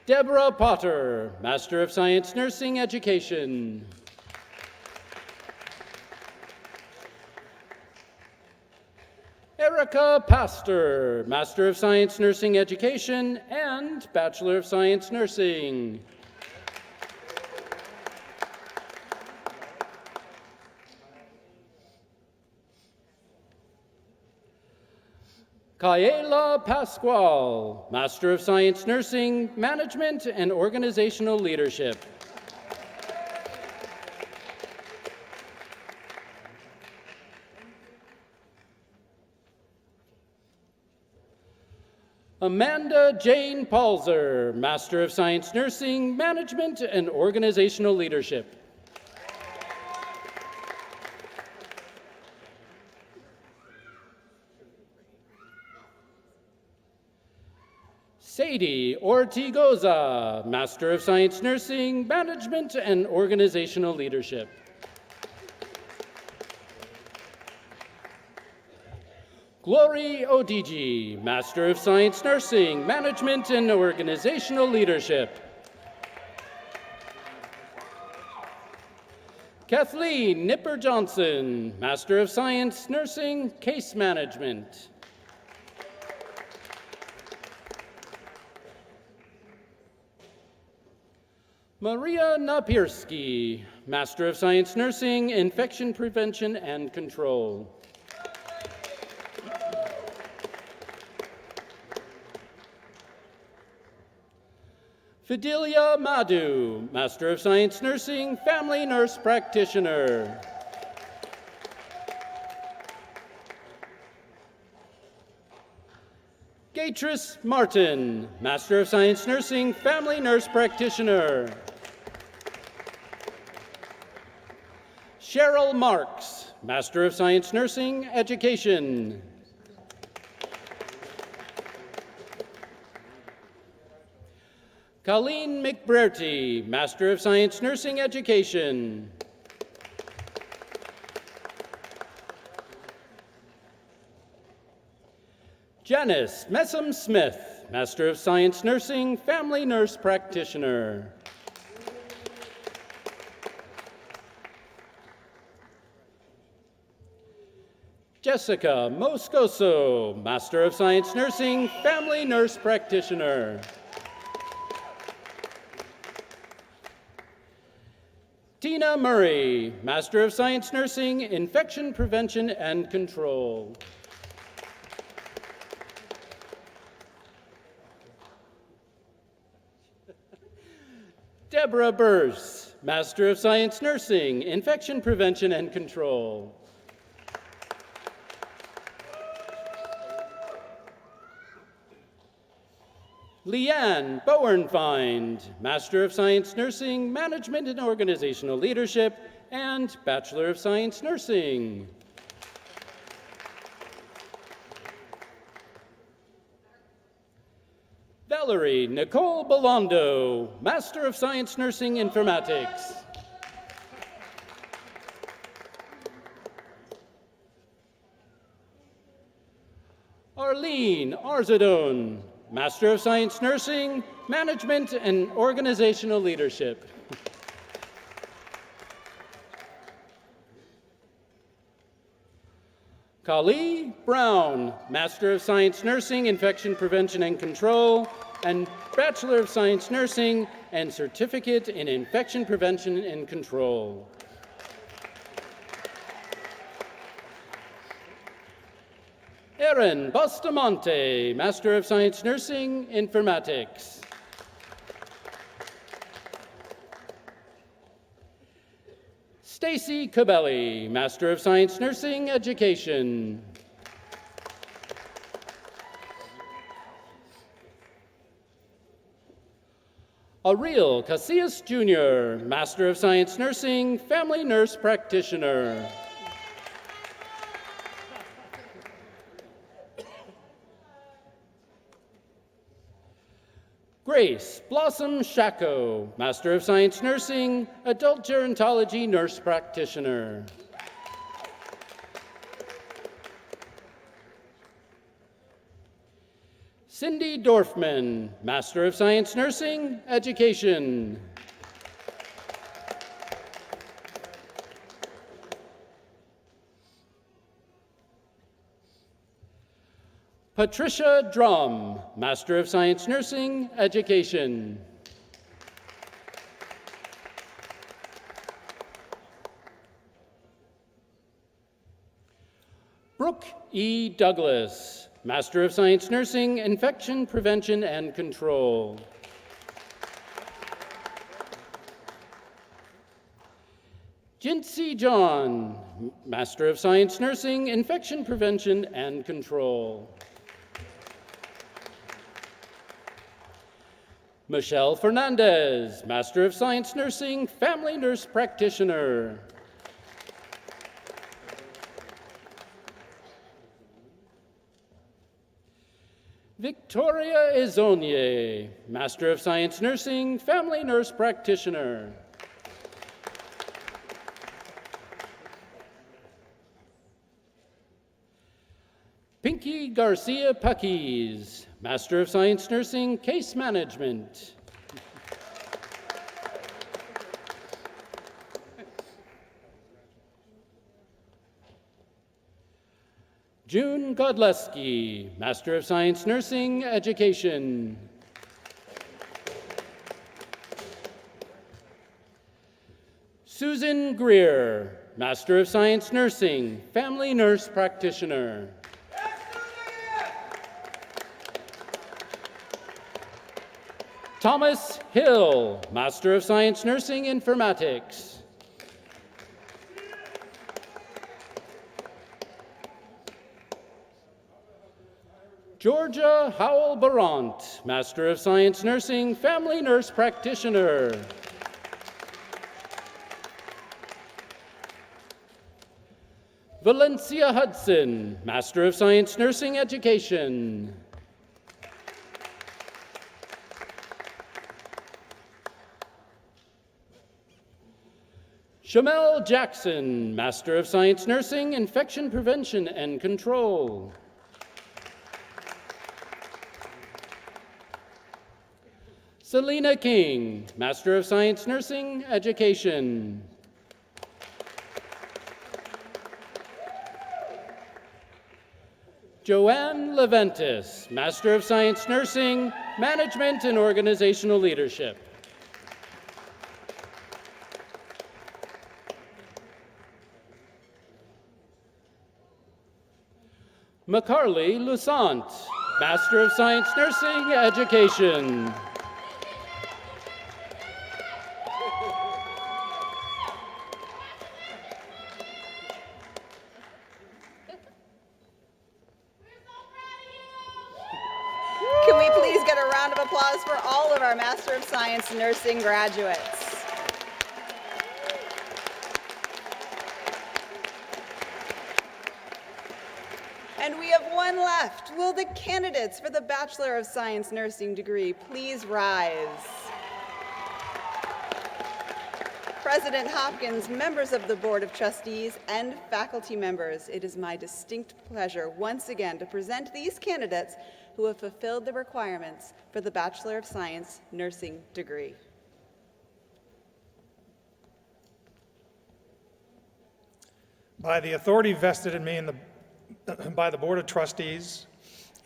Deborah Potter, Master of Science Nursing, Education. Erica Pastor, Master of Science Nursing, Education, and Bachelor of Science Nursing. Kayela Pascual, Master of Science Nursing, Management and Organizational Leadership. Amanda Jane Palzer, Master of Science Nursing, Management and Organizational Leadership. Sadie Ortigoza, Master of Science Nursing, Management and Organizational Leadership. Glory Odigi, Master of Science Nursing, Management and Organizational Leadership. Kathleen Nipper Johnson, Master of Science Nursing, Case Management. Maria Napierski, Master of Science Nursing, Infection Prevention and Control. Fidelia Madhu, Master of Science Nursing, Family Nurse Practitioner. Beatrice Martin, Master of Science Nursing, Family Nurse Practitioner. Cheryl Marks, Master of Science Nursing, Education. Colleen McBrearty, Master of Science Nursing, Education. Janice Messam Smith, Master of Science Nursing, Family Nurse Practitioner. Jessica Moscoso, Master of Science Nursing, Family Nurse Practitioner. Tina Murray, Master of Science Nursing, Infection Prevention and Control. Deborah Burse, Master of Science Nursing, Infection Prevention and Control. Leanne Bowenfind, Master of Science Nursing, Management and Organizational Leadership, and Bachelor of Science Nursing. Valerie Nicole Belondo, Master of Science Nursing, Informatics. Darlene Arzadone, Master of Science Nursing, Management and Organizational Leadership. Kali Brown, Master of Science Nursing, Infection Prevention and Control, and Bachelor of Science Nursing, and Certificate in Infection Prevention and Control. Erin Bustamante, Master of Science Nursing, Informatics. Stacy Cabelli, Master of Science Nursing, Education. Ariel Casillas Jr., Master of Science Nursing, Family Nurse Practitioner. Grace Blossom Shacko, Master of Science Nursing, Adult Gerontology Nurse Practitioner. Cindy Dorfman, Master of Science Nursing, Education. Patricia Drum, Master of Science Nursing, Education. Brooke E. Douglas, Master of Science Nursing, Infection Prevention and Control. Jinsey John, Master of Science Nursing, Infection Prevention and Control. Michelle Fernandez, Master of Science Nursing, Family Nurse Practitioner. Victoria Izonier, Master of Science Nursing, Family Nurse Practitioner. Pinky Garcia Paquis, Master of Science Nursing, Case Management. June Godleski, Master of Science Nursing, Education. Susan Greer, Master of Science Nursing, Family Nurse Practitioner. Thomas Hill, Master of Science Nursing, Informatics. Georgia Howell Barant, Master of Science Nursing, Family Nurse Practitioner. Valencia Hudson, Master of Science Nursing, Education. Shamel Jackson, Master of Science Nursing, Infection Prevention and Control. Selena King, Master of Science Nursing, Education. Joanne Leventis, Master of Science Nursing, Management and Organizational Leadership. McCarley Lusant, Master of Science Nursing, Education. Can we please get a round of applause for all of our Master of Science Nursing graduates? And we have one left. Will the candidates for the Bachelor of Science Nursing degree please rise? President Hopkins, members of the Board of Trustees, and faculty members, it is my distinct pleasure once again to present these candidates who have fulfilled the requirements for the Bachelor of Science nursing degree. By the authority vested in me by the Board of Trustees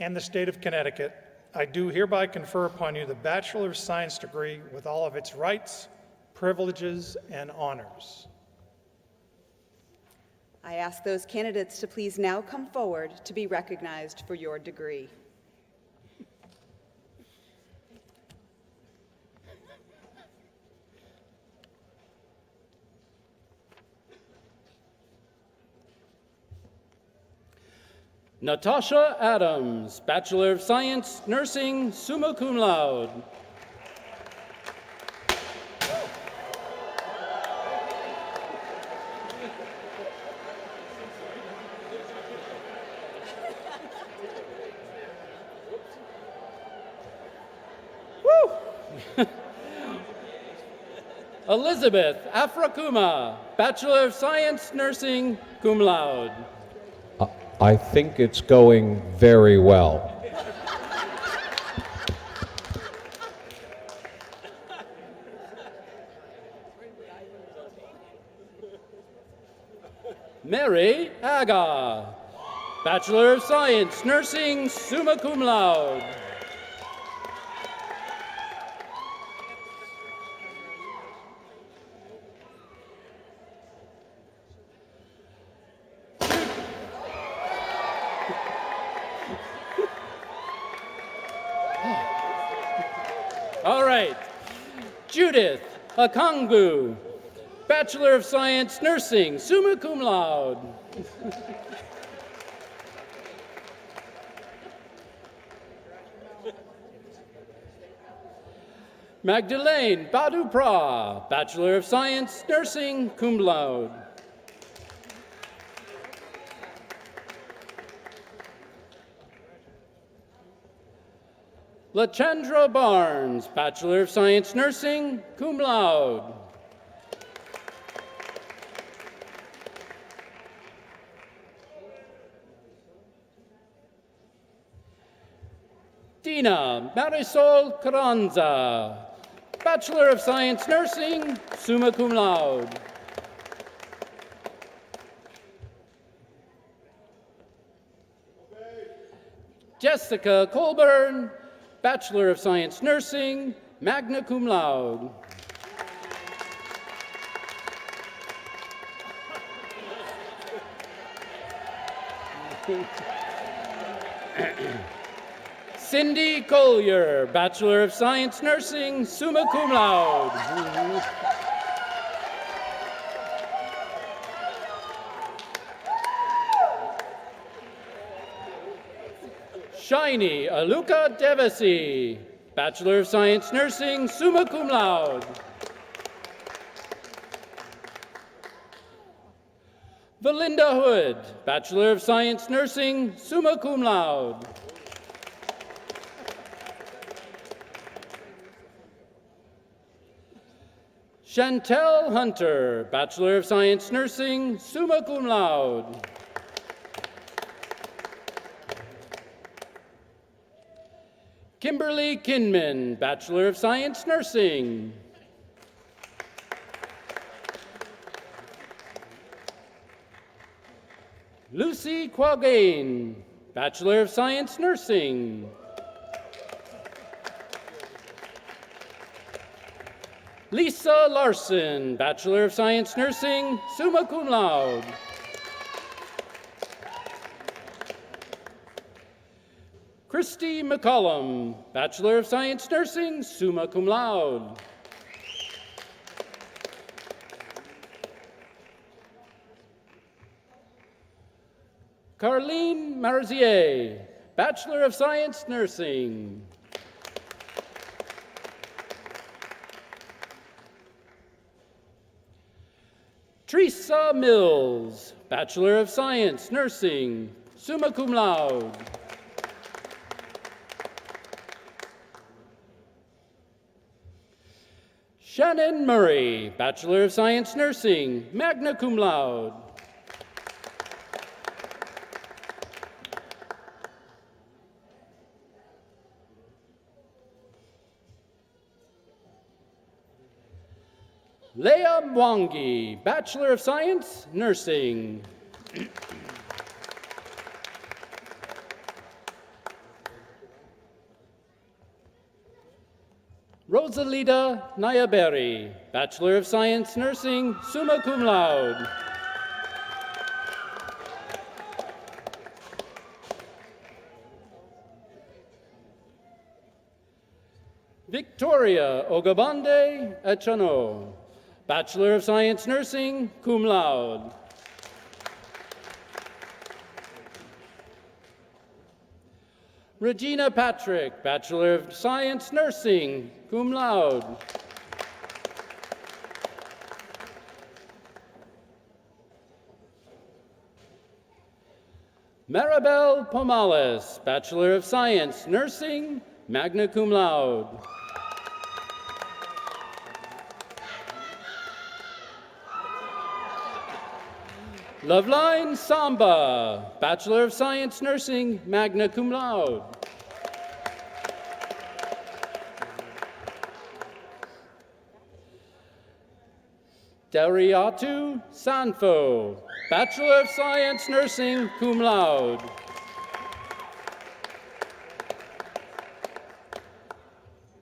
and the state of Connecticut, I do hereby confer upon you the Bachelor of Science degree with all of its rights, privileges, and honors. I ask those candidates to please now come forward to be recognized for your degree. Natasha Adams, Bachelor of Science, Nursing, summa cum laude. Elizabeth Afrakuma, Bachelor of Science, Nursing, cum laude. I think it's going very well. Mary Aga, Bachelor of Science, Nursing, summa cum laude. All right, Judith Akongu, Bachelor of Science, Nursing, summa cum laude. Magdalene Badupra, Bachelor of Science, Nursing, cum laude. Lachandra Barnes, Bachelor of Science, Nursing, cum laude. Dina Marisol Carranza, Bachelor of Science, Nursing, summa cum laude. Jessica Colburn, Bachelor of Science, Nursing, magna cum laude. Cindy Collier, Bachelor of Science, Nursing, summa cum laude. Shiny Aluka Devasi, Bachelor of Science, Nursing, summa cum laude. Valinda Hood, Bachelor of Science, Nursing, summa cum laude. Chantel Hunter, Bachelor of Science, Nursing, summa cum laude. Kimberly Kinman, Bachelor of Science, Nursing. Lucy Quagain, Bachelor of Science, Nursing. Lisa Larson, Bachelor of Science, Nursing, summa cum laude. Christy McCollum, Bachelor of Science, Nursing, summa cum laude. Carlene Marzier, Bachelor of Science, Nursing. Teresa Mills, Bachelor of Science, Nursing, summa cum laude. Shannon Murray, Bachelor of Science Nursing, magna cum laude. Leah Mwangi, Bachelor of Science Nursing. Rosalita Nayaberi, Bachelor of Science Nursing, summa cum laude. Victoria Ogabande Echano, Bachelor of Science Nursing, cum laude. Regina Patrick, Bachelor of Science Nursing, cum laude. Maribel Pomales, Bachelor of Science Nursing, magna cum laude. Loveline Samba, Bachelor of Science Nursing, magna cum laude. Dariatu Sanfo, Bachelor of Science Nursing, cum laude.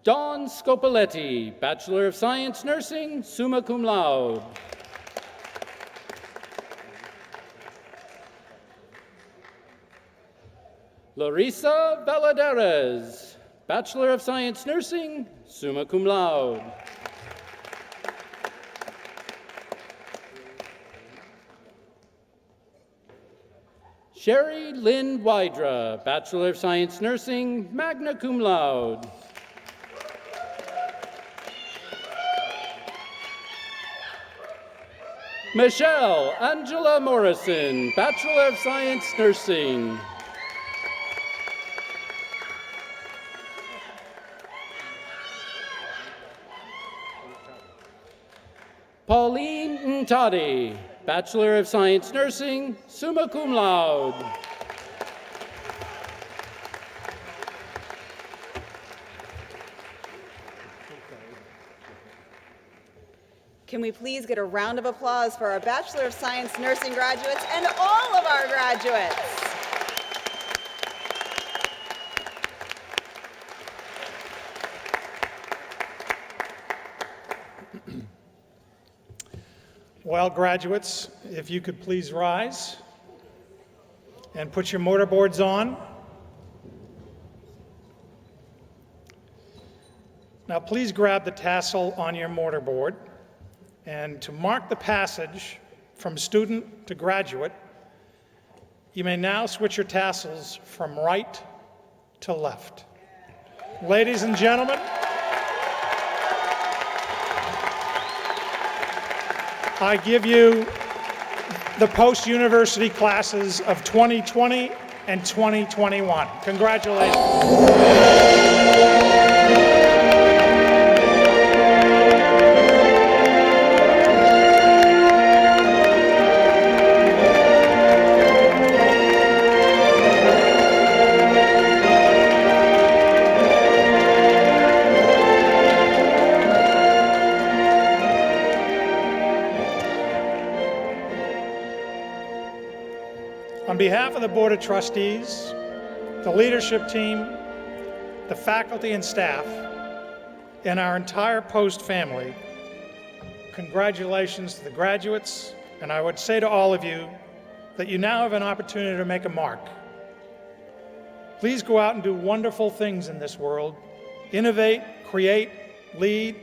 Dawn Scopoletti, Bachelor of Science Nursing, summa cum laude. Larissa Valadares, Bachelor of Science Nursing, summa cum laude. Sherry Lynn Wydra, Bachelor of Science Nursing, magna cum laude. Michelle Angela Morrison, Bachelor of Science Nursing. Pauline Ntadi, Bachelor of Science Nursing, summa cum laude. Can we please get a round of applause for our Bachelor of Science Nursing graduates and all of our graduates? Well, graduates, if you could please rise and put your mortarboards on. Now, please grab the tassel on your mortarboard, and to mark the passage from student to graduate, you may now switch your tassels from right to left. Ladies and gentlemen, I give you the post-university classes of 2020 and 2021. Congratulations. On behalf of the Board of Trustees, the leadership team, the faculty and staff, and our entire Post family, congratulations to the graduates, and I would say to all of you that you now have an opportunity to make a mark. Please go out and do wonderful things in this world. Innovate, create, lead,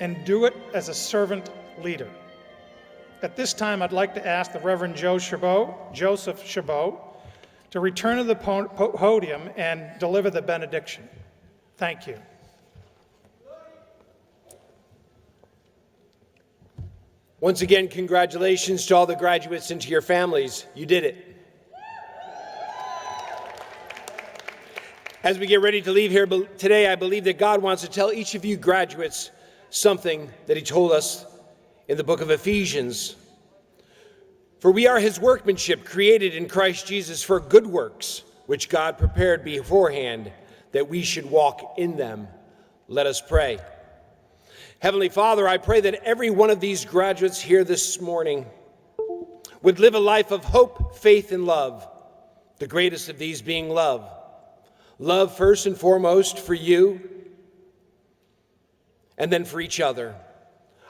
and do it as a servant leader. At this time, I'd like to ask the Reverend Joseph Chabot, to return to the podium and deliver the benediction. Thank you. Once again, congratulations to all the graduates and to your families. You did it. As we get ready to leave here today, I believe that God wants to tell each of you graduates something that he told us in the book of Ephesians. For we are his workmanship, created in Christ Jesus for good works, which God prepared beforehand that we should walk in them. Let us pray. Heavenly Father, I pray that every one of these graduates here this morning would live a life of hope, faith, and love, the greatest of these being love. Love first and foremost for you, and then for each other.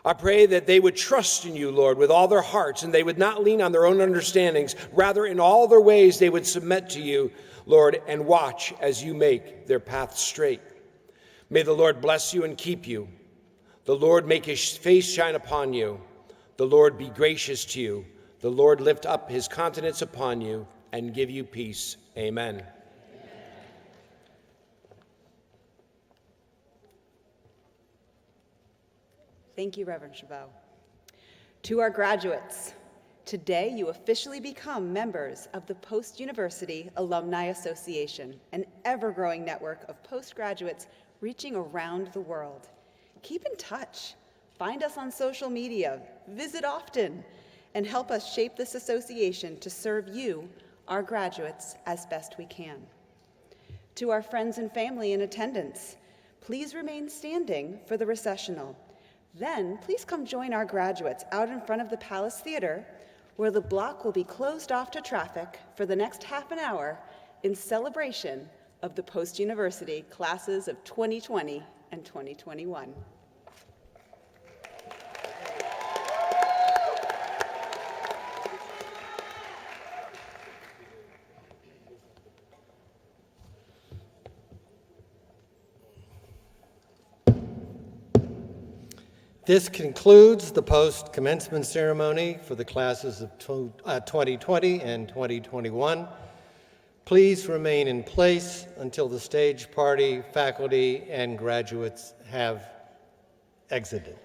I pray that they would trust in you, Lord, with all their hearts, and they would not lean on their own understandings. Rather, in all their ways, they would submit to you, Lord, and watch as you make their path straight. May the Lord bless you and keep you. The Lord make his face shine upon you. The Lord be gracious to you. The Lord lift up his countenance upon you and give you peace. Amen. Thank you, Reverend Chabot. To our graduates, today you officially become members of the Post-University Alumni Association, an ever-growing network of postgraduates reaching around the world. Keep in touch, find us on social media, visit often, and help us shape this association to serve you, our graduates, as best we can. To our friends and family in attendance, please remain standing for the recessional. Then, please come join our graduates out in front of the Palace Theater, where the block will be closed off to traffic for the next half an hour in celebration of the post-university classes of 2020 and 2021. This concludes the post-commencement ceremony for the classes of 2020 and 2021. Please remain in place until the stage party, faculty, and graduates have exited.